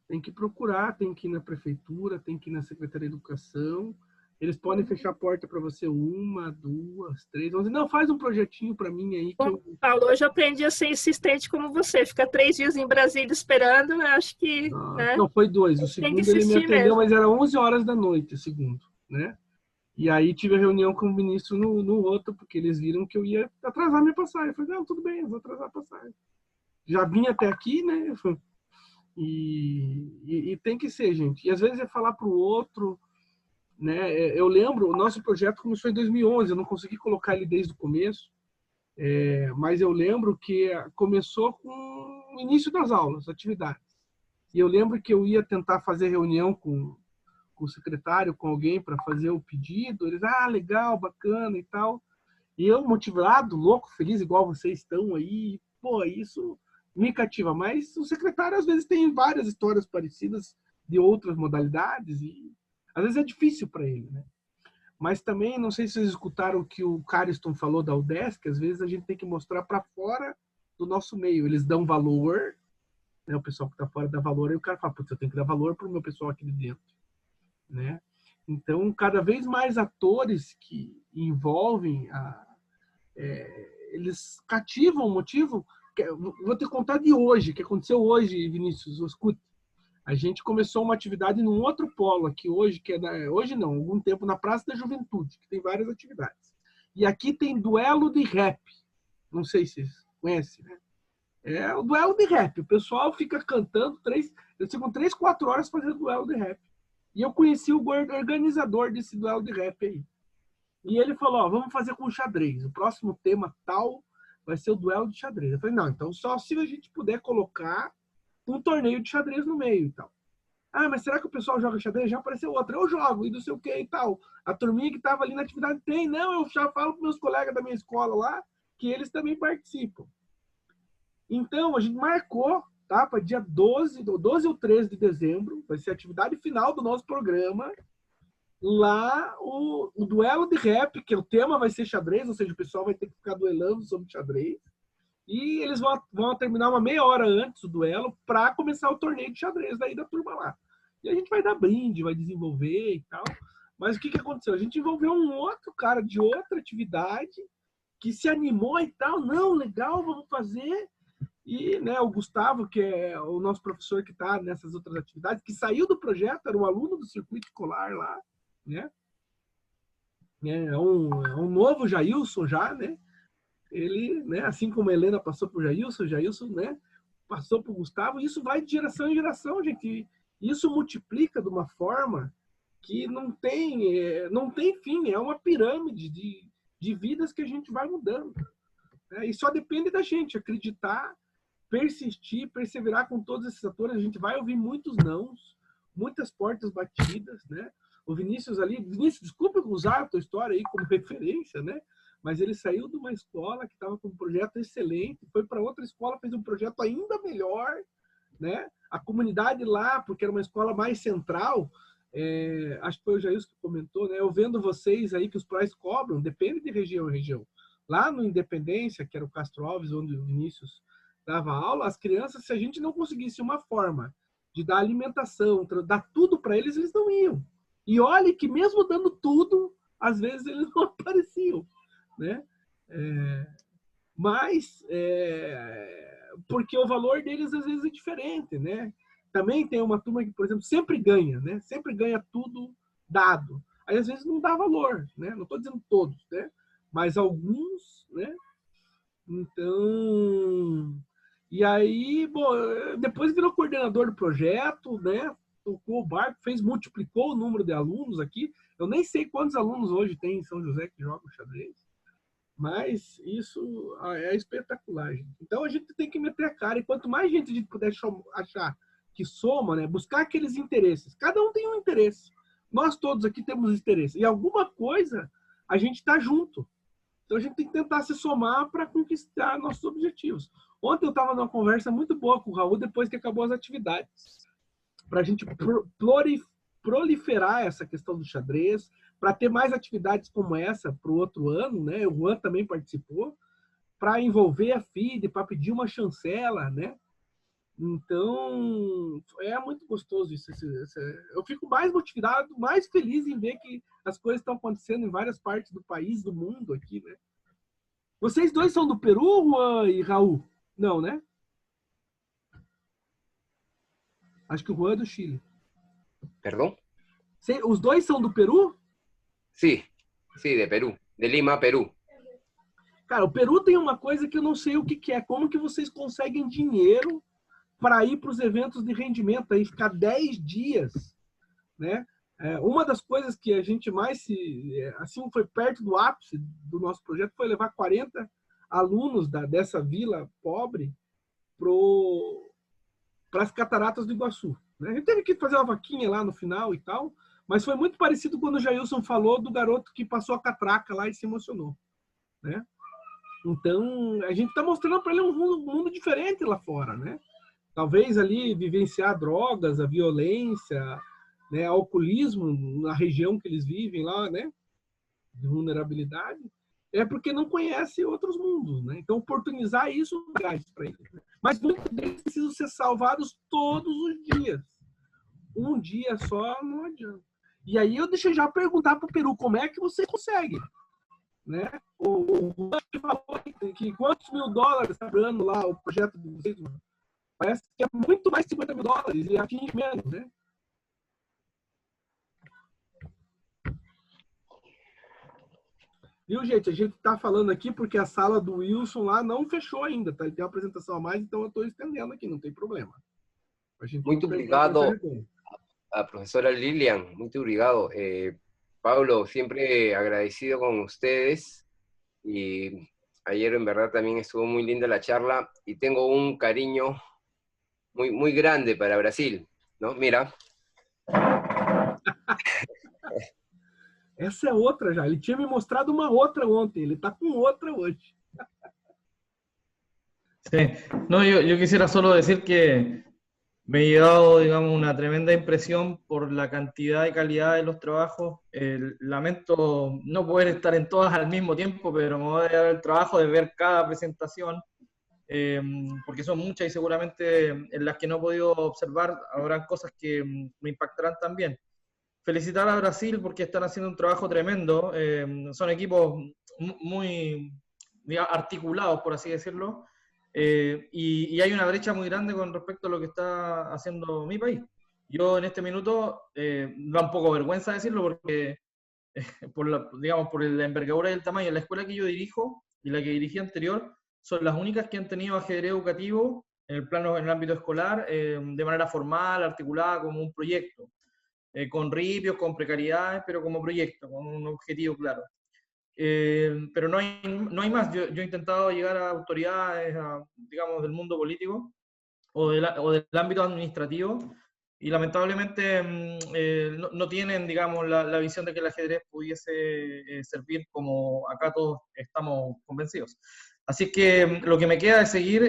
Tem que procurar, tem que ir na prefeitura, tem que ir na Secretaria de Educação. Eles podem fechar a porta para você 1, 2, 3. Vão dizer, não, faz um projetinho para mim aí. Paulo, hoje eu aprendi a ser insistente como você. Ficar 3 dias em Brasília esperando, eu acho que... né? Não, foi 2. O segundo ele me atendeu, mesmo. Mas era 11 horas da noite, o segundo, né? E aí tive a reunião com o ministro no outro, porque eles viram que eu ia atrasar minha passagem. Eu falei, não, tudo bem, eu vou atrasar a passagem. Já vim até aqui, né? E tem que ser, gente. E às vezes é falar para o outro, né? Eu lembro, o nosso projeto começou em 2011, eu não consegui colocar ele desde o começo, mas eu lembro que começou com o início das aulas, atividades. E eu lembro que eu ia tentar fazer reunião com o secretário, com alguém para fazer o pedido. Eles, legal, bacana e tal. E eu, motivado, louco, feliz, igual vocês estão aí, pô, isso me cativa. Mas o secretário, às vezes, tem várias histórias parecidas de outras modalidades e, às vezes, é difícil para ele, né? Mas também, não sei se vocês escutaram o que o Cariston falou da UDESC, que às vezes a gente tem que mostrar para fora do nosso meio. Eles dão valor, né? O pessoal que está fora dá valor, e o cara fala, putz, eu tenho que dar valor para o meu pessoal aqui de dentro, né? Então, cada vez mais atores que envolvem, eles cativam o motivo. Vou te contar de hoje, que aconteceu hoje, Vinícius, escuta. A gente começou uma atividade num outro polo aqui hoje, que hoje não, algum tempo, na Praça da Juventude, que tem várias atividades. E aqui tem duelo de rap. Não sei se vocês conhecem, né? É o duelo de rap. O pessoal fica cantando, eu fico 3, 4 horas fazendo duelo de rap. E eu conheci o organizador desse duelo de rap aí. E ele falou, vamos fazer com xadrez. O próximo tema tal vai ser o duelo de xadrez. Eu falei, não, então só se a gente puder colocar um torneio de xadrez no meio e tal. Mas será que o pessoal joga xadrez? Já apareceu outra. Eu jogo e não sei o que e tal. A turminha que estava ali na atividade tem. Não, eu já falo para meus colegas da minha escola lá que eles também participam. Então, a gente marcou, tá? Para dia 12 ou 13 de dezembro, vai ser a atividade final do nosso programa. Lá, o duelo de rap, que o tema vai ser xadrez, ou seja, o pessoal vai ter que ficar duelando sobre xadrez. E eles vão terminar uma meia hora antes do duelo para começar o torneio de xadrez daí da turma lá. E a gente vai dar brinde, vai desenvolver e tal. Mas o que aconteceu? A gente envolveu um outro cara de outra atividade que se animou e tal. Não, legal, vamos fazer. E, né, o Gustavo, que é o nosso professor que está nessas outras atividades, que saiu do projeto, era um aluno do circuito escolar lá, né? É um novo Jailson já, né? Ele, né, assim como a Helena passou por Jailson, né, passou por Gustavo, e isso vai de geração em geração, gente. Isso multiplica de uma forma que não tem fim, é uma pirâmide de vidas que a gente vai mudando. Né? E só depende da gente acreditar, persistir, perseverar com todos esses atores. A gente vai ouvir muitos nãos, muitas portas batidas, né? O Vinícius ali, Vinícius, desculpa usar a tua história aí como referência, né? Mas ele saiu de uma escola que estava com um projeto excelente, foi para outra escola, fez um projeto ainda melhor, né? A comunidade lá, porque era uma escola mais central, acho que foi o Jailson que comentou, né? Eu vendo vocês aí que os pais cobram, depende de região em região. Lá no Independência, que era o Castro Alves, onde o Vinícius dava aula, as crianças, se a gente não conseguisse uma forma de dar alimentação, dar tudo para eles, eles não iam. E olhe que mesmo dando tudo, às vezes eles não apareciam, né? Porque o valor deles às vezes é diferente, né? Também tem uma turma que, por exemplo, sempre ganha, né? Sempre ganha tudo dado. Aí às vezes não dá valor, né? Não estou dizendo todos, né? Mas alguns, né? Então, e aí, bom, depois virou coordenador do projeto, né? Tocou o barco, multiplicou o número de alunos aqui. Eu nem sei quantos alunos hoje tem em São José que jogam xadrez, mas isso é espetacular, gente. Então a gente tem que meter a cara, e quanto mais gente a gente puder achar que soma, né? Buscar aqueles interesses. Cada um tem um interesse. Nós todos aqui temos interesse. E alguma coisa a gente está junto. Então a gente tem que tentar se somar para conquistar nossos objetivos. Ontem eu estava numa conversa muito boa com o Raul depois que acabou as atividades. Para a gente proliferar essa questão do xadrez, para ter mais atividades como essa para o outro ano, né? O Juan também participou, para envolver a FIDE, para pedir uma chancela, né? Então, é muito gostoso isso. Eu fico mais motivado, mais feliz em ver que as coisas estão acontecendo em várias partes do país, do mundo aqui, né? Vocês dois são do Peru, Juan e Raul? Não, né? Acho que o Juan é do Chile. ¿Perdón? Os dois são do Peru? Sí, sí, de Perú, de Lima, Perú. Cara, o Peru tem uma coisa que eu não sei o que é. Como que vocês conseguem dinheiro para ir para os eventos de rendimento, aí ficar 10 dias, né? Uma das coisas que a gente mais assim, foi perto do ápice do nosso projeto foi levar 40 alunos dessa vila pobre para as cataratas do Iguaçu, né? A gente teve que fazer uma vaquinha lá no final e tal, mas foi muito parecido quando o Jailson falou do garoto que passou a catraca lá e se emocionou, né? Então, a gente está mostrando para ele um mundo diferente lá fora, né? Talvez ali vivenciar drogas, a violência, né, alcoolismo na região que eles vivem lá, né, de vulnerabilidade, é porque não conhece outros mundos, né? Então, oportunizar isso para eles. Né? Mas muitos deles precisam ser salvados todos os dias. Um dia só não adianta. E aí eu deixei já perguntar para o Peru como é que você consegue, né? O Juan falou que quantos mil dólares está dando lá o projeto de vocês, mano? Parece que é muito mais de 50 mil dólares e aqui menos, né? Viu, gente? A gente está falando aqui porque a sala do Wilson lá não fechou ainda, tá? Ele tem uma apresentação a mais, então eu estou estendendo aqui, não tem problema. Muito obrigado a profesora Lilian, muito obrigado. Pablo, siempre agradecido con ustedes y ayer en verdad también estuvo muy linda la charla y tengo un cariño muy, muy grande para Brasil, ¿no? Mira. Essa é outra já. Ele tinha me mostrado uma outra ontem. Ele está com outra hoje. Sí. No, yo quisiera solo decir que me he llevado, digamos, una tremenda impresión por la cantidad y calidad de los trabajos. Lamento no poder estar en todas al mismo tiempo, pero me voy a dar el trabajo de ver cada presentación, porque son muchas y seguramente en las que no he podido observar habrán cosas que me impactarán también. Felicitar a Brasil porque están haciendo un trabajo tremendo. Son equipos muy, digamos, articulados, por así decirlo. Y hay una brecha muy grande con respecto a lo que está haciendo mi país. Yo en este minuto, da un poco vergüenza decirlo porque, por la envergadura y el tamaño, la escuela que yo dirijo y la que dirigí anterior son las únicas que han tenido ajedrez educativo en el ámbito escolar, de manera formal, articulada como un proyecto, con ripios, con precariedades, pero como proyecto, con un objetivo claro. Pero no hay más. Yo he intentado llegar a autoridades, digamos, del mundo político o del ámbito administrativo, y lamentablemente no tienen, digamos, la visión de que el ajedrez pudiese servir como acá todos estamos convencidos. Así que lo que me queda es seguir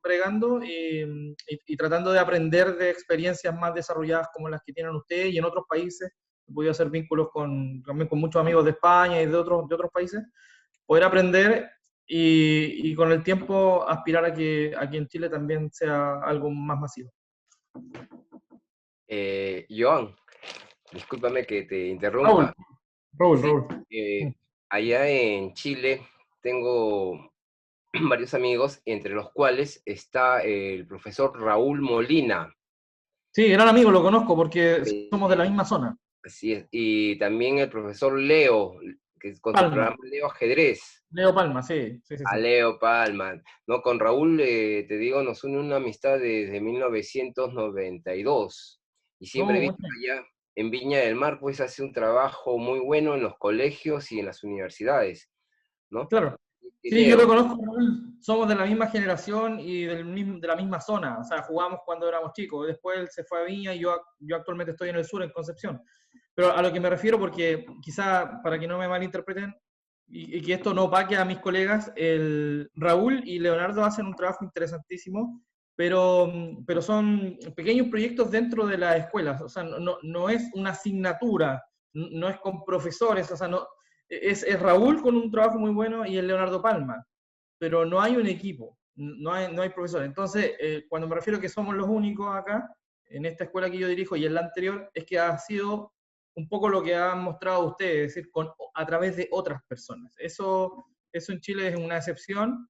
bregando y tratando de aprender de experiencias más desarrolladas como las que tienen ustedes y en otros países. He podido hacer vínculos también con muchos amigos de España y de otros países. Poder aprender y con el tiempo aspirar a que aquí en Chile también sea algo más masivo. Joan, discúlpame que te interrumpa. Raúl. Allá en Chile tengo varios amigos, entre los cuales está el profesor Raúl Molina. Sí, gran amigo, lo conozco porque somos de la misma zona. Así es. Y también el profesor Leo, que con su programa Leo Ajedrez. Leo Palma, sí. A Leo Palma. No, con Raúl, te digo, nos une una amistad desde 1992. Y siempre he visto allá en Viña del Mar, pues hace un trabajo muy bueno en los colegios y en las universidades, ¿no? Claro. Sí, yo lo conozco, somos de la misma generación y de la misma zona, o sea, jugamos cuando éramos chicos, después él se fue a Viña y yo actualmente estoy en el sur, en Concepción. Pero a lo que me refiero, porque quizá para que no me malinterpreten y que esto no opaque a mis colegas, Raúl y Leonardo hacen un trabajo interesantísimo, pero son pequeños proyectos dentro de las escuelas, o sea, no es una asignatura, no es con profesores, o sea, no... Es Raúl con un trabajo muy bueno y el Leonardo Palma, pero no hay un equipo, no hay profesores. Entonces, cuando me refiero a que somos los únicos acá, en esta escuela que yo dirijo y en la anterior, es que ha sido un poco lo que han mostrado ustedes, es decir, a través de otras personas. Eso en Chile es una excepción,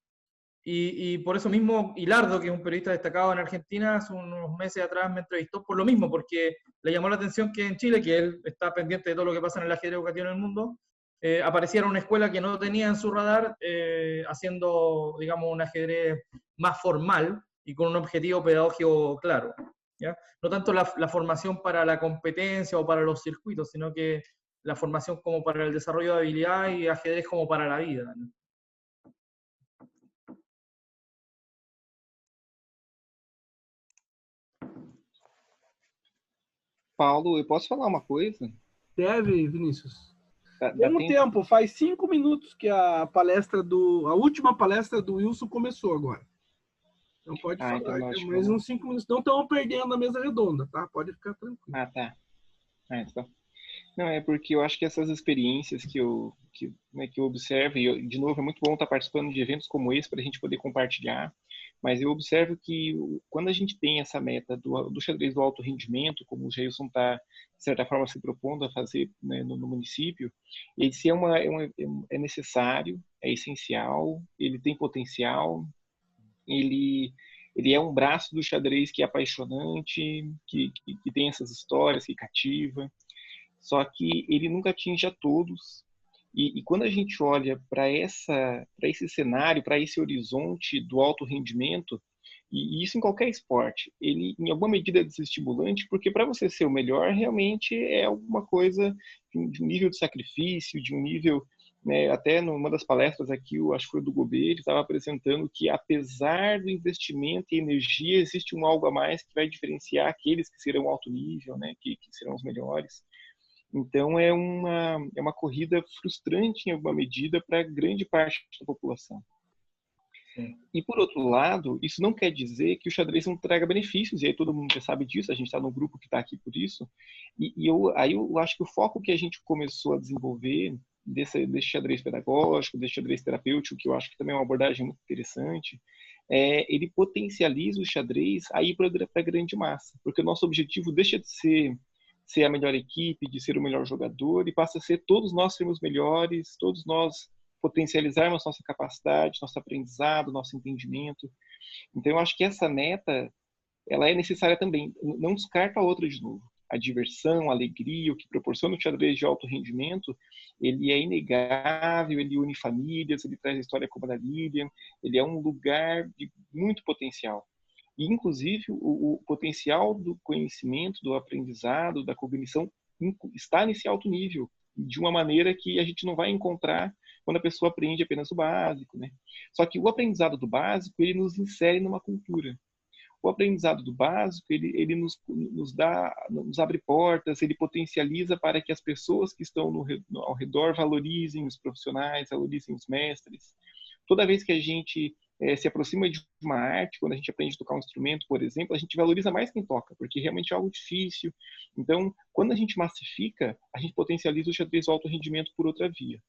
y por eso mismo Hilardo, que es un periodista destacado en Argentina, hace unos meses atrás me entrevistó por lo mismo, porque le llamó la atención que en Chile, que él está pendiente de todo lo que pasa en el ajedrez educativo en el mundo, apareciera una escuela que no tenía en su radar, haciendo, digamos, un ajedrez más formal y con un objetivo pedagógico claro, ¿ya? No tanto la formación para la competencia o para los circuitos, sino que la formación como para el desarrollo de habilidad y ajedrez como para la vida, ¿no? Paulo, eu posso falar uma coisa? Deve, Vinícius. Temos tempo, faz 5 minutos que a última palestra do Wilson começou agora. Então pode falar, então mais uns 5 minutos. Não estamos perdendo a mesa redonda, tá? Pode ficar tranquilo. Ah, tá. Então. Não, é porque eu acho que essas experiências que eu observo, e de novo é muito bom estar participando de eventos como esse para a gente poder compartilhar, mas eu observo que quando a gente tem essa meta do xadrez do alto rendimento, como o Geilson está, de certa forma, se propondo a fazer, né, no município, esse é necessário, é essencial, ele tem potencial, ele é um braço do xadrez que é apaixonante, que tem essas histórias, que cativa, só que ele nunca atinge a todos. E quando a gente olha para esse cenário, para esse horizonte do alto rendimento, e isso em qualquer esporte, ele em alguma medida é desestimulante, porque para você ser o melhor, realmente é alguma coisa de um nível de sacrifício, de um nível, né, até numa das palestras aqui, acho que foi do Gobet, ele estava apresentando que apesar do investimento e energia, existe algo a mais que vai diferenciar aqueles que serão alto nível, né, que serão os melhores. Então, é uma corrida frustrante, em alguma medida, para grande parte da população. Sim. E, por outro lado, isso não quer dizer que o xadrez não traga benefícios, e aí todo mundo já sabe disso, a gente está no grupo que está aqui por isso. Aí eu acho que o foco que a gente começou a desenvolver desse xadrez pedagógico, desse xadrez terapêutico, que eu acho que também é uma abordagem muito interessante, ele potencializa o xadrez aí para a grande massa, porque o nosso objetivo deixa de ser a melhor equipe, de ser o melhor jogador, e passa a ser todos nós sermos melhores, todos nós potencializarmos nossa capacidade, nosso aprendizado, nosso entendimento. Então, eu acho que essa meta, ela é necessária também. Não descarta a outra de novo. A diversão, a alegria, o que proporciona o xadrez de alto rendimento, ele é inegável, ele une famílias, ele traz a história como a da Lilian, ele é um lugar de muito potencial. E, inclusive, o potencial do conhecimento, do aprendizado, da cognição está nesse alto nível, de uma maneira que a gente não vai encontrar quando a pessoa aprende apenas o básico, né? Só que o aprendizado do básico, ele nos insere numa cultura. o aprendizado do básico, ele nos abre portas, ele potencializa para que as pessoas que estão ao redor valorizem os profissionais, valorizem os mestres. Toda vez que a gente se aproxima de uma arte, quando a gente aprende a tocar um instrumento, por exemplo, a gente valoriza mais quem toca, porque realmente é algo difícil. Então, quando a gente massifica, a gente potencializa o xadrez do alto rendimento por outra via.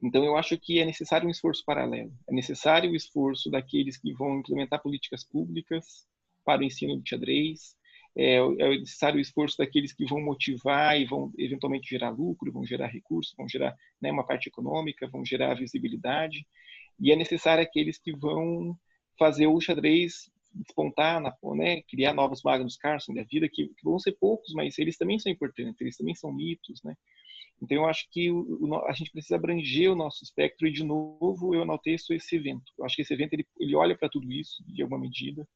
Então, eu acho que é necessário um esforço paralelo. É necessário o esforço daqueles que vão implementar políticas públicas para o ensino do xadrez. É necessário o esforço daqueles que vão motivar e vão eventualmente gerar lucro, vão gerar recursos, vão gerar, né, uma parte econômica, vão gerar visibilidade. E é necessário aqueles que vão fazer o xadrez despontar, né, criar novos Magnus Carlsen da vida, que vão ser poucos, mas eles também são importantes, eles também são mitos, né? Então, eu acho que a gente precisa abranger o nosso espectro e, de novo, eu enalteço esse evento. Eu acho que esse evento ele olha para tudo isso, de alguma medida,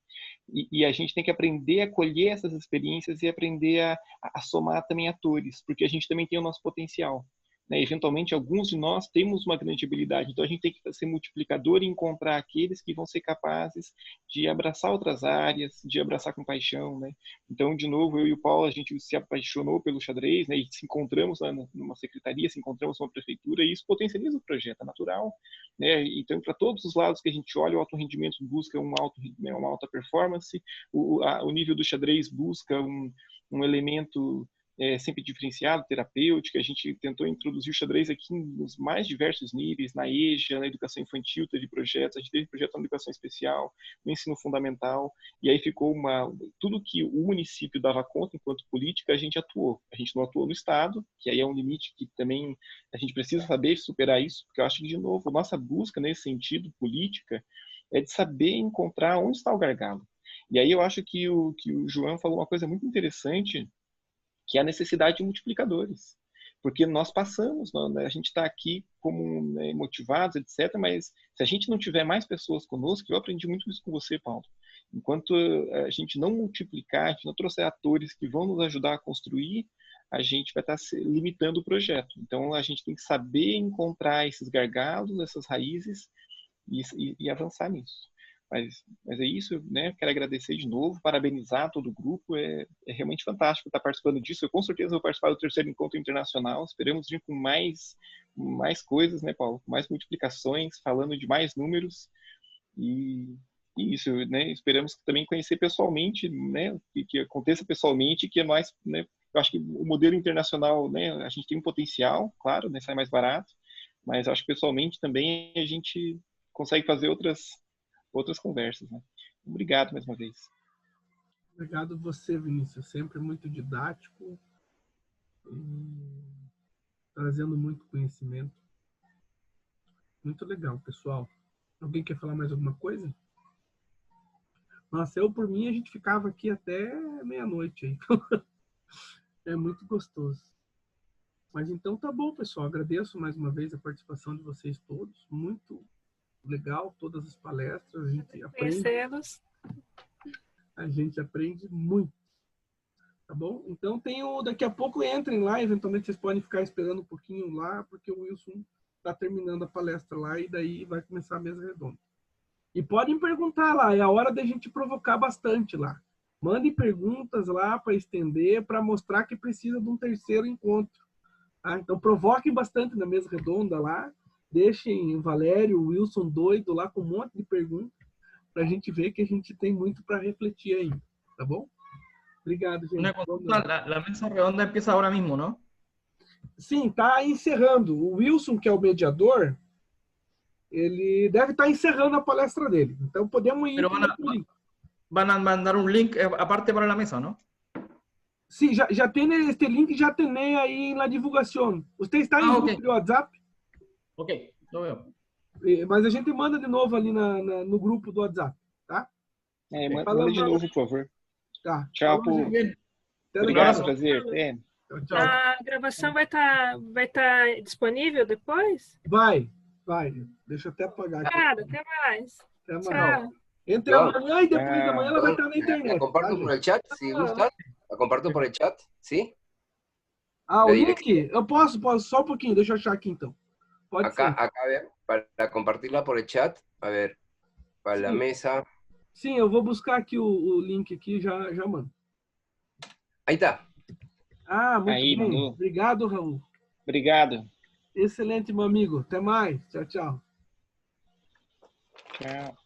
e a gente tem que aprender a colher essas experiências e aprender a somar também atores, porque a gente também tem o nosso potencial. Né? Eventualmente, alguns de nós temos uma grande habilidade, então a gente tem que ser multiplicador e encontrar aqueles que vão ser capazes de abraçar outras áreas, de abraçar com paixão. Né? Então, de novo, eu e o Paulo, a gente se apaixonou pelo xadrez, né? E se encontramos lá numa secretaria, se encontramos numa prefeitura, e isso potencializa o projeto, é natural. Né? Então, para todos os lados que a gente olha, o alto rendimento busca uma alta performance, o nível do xadrez busca um elemento sempre diferenciado, terapêutico. A gente tentou introduzir o xadrez aqui nos mais diversos níveis, na EJA, na educação infantil, teve projetos, a gente teve projeto na educação especial, no ensino fundamental, e aí ficou tudo que o município dava conta enquanto política, a gente atuou. A gente não atuou no Estado, que aí é um limite que também a gente precisa saber superar isso, porque eu acho que, de novo, a nossa busca nesse sentido, política, é de saber encontrar onde está o gargalo. E aí eu acho que o João falou uma coisa muito interessante, que é a necessidade de multiplicadores. Porque nós passamos, né? A gente está aqui como, né, motivados, etc., mas se a gente não tiver mais pessoas conosco, eu aprendi muito isso com você, Paulo, enquanto a gente não multiplicar, a gente não trouxer atores que vão nos ajudar a construir, a gente vai estar limitando o projeto. Então, a gente tem que saber encontrar esses gargalos, essas raízes e avançar nisso. Mas é isso, né? Quero agradecer de novo, parabenizar todo o grupo. É realmente fantástico estar participando disso. Eu com certeza vou participar do 3º encontro internacional. Esperamos vir com mais coisas, né, Paulo? Com mais multiplicações, falando de mais números. E isso, né? Esperamos também conhecer pessoalmente, né? Que aconteça pessoalmente, que é mais, né? Eu acho que o modelo internacional, né? A gente tem um potencial, claro, né? Sai mais barato, mas acho que pessoalmente também a gente consegue fazer outras conversas, né? Obrigado mais uma vez. Obrigado você, Vinícius. Sempre muito didático e trazendo muito conhecimento. Muito legal, pessoal. Alguém quer falar mais alguma coisa? Nossa, por mim, a gente ficava aqui até meia-noite. Então, é muito gostoso. Mas então tá bom, pessoal. Agradeço mais uma vez a participação de vocês todos. Muito legal, todas as palestras, a gente aprende muito, tá bom? Então daqui a pouco entrem lá, eventualmente vocês podem ficar esperando um pouquinho lá, porque o Wilson está terminando a palestra lá e daí vai começar a mesa redonda. E podem perguntar lá, é a hora da gente provocar bastante lá. Mandem perguntas lá para estender, para mostrar que precisa de um 3º encontro. Tá? Então provoquem bastante na mesa redonda lá. Deixem o Valério, o Wilson doido lá com um monte de perguntas para a gente ver que a gente tem muito para refletir aí, tá bom? Obrigado, gente. Una consulta, la mesa redonda empieza ahora mismo, ¿no? Sim, tá encerrando. O Wilson, que é o mediador, ele deve estar encerrando a palestra dele. Então podemos ir. Pero van a mandar un link aparte para la mesa, ¿no? Sim, já tem este link, já tem aí na divulgação. Você está em grupo de WhatsApp? Ok, lo veo. Mas a gente manda de novo ali no grupo do WhatsApp, tá? Manda de novo, por favor. Tá. Tchau, Paulo. Obrigado, prazer. Tchau. A gravação vai tá disponível depois? Vai. Deixa eu até apagar aqui. Claro, até mais. Até mais. Tchau. Entre amanhã e depois da manhã ela vai estar na internet. La comparto por el chat, si gustan. La comparto por el chat, ¿sí? O link? Eu posso, só um pouquinho, deixa eu achar aqui então. Pode ser. Acá, a ver, para compartirla por el chat, a ver, para la mesa. Sim, eu vou buscar aqui o link aqui, já mando. Aí tá. Ah, muito Aí, bem. mandou. Obrigado, Raul. Obrigado. Excelente, meu amigo. Até mais. Tchau, tchau. Tchau.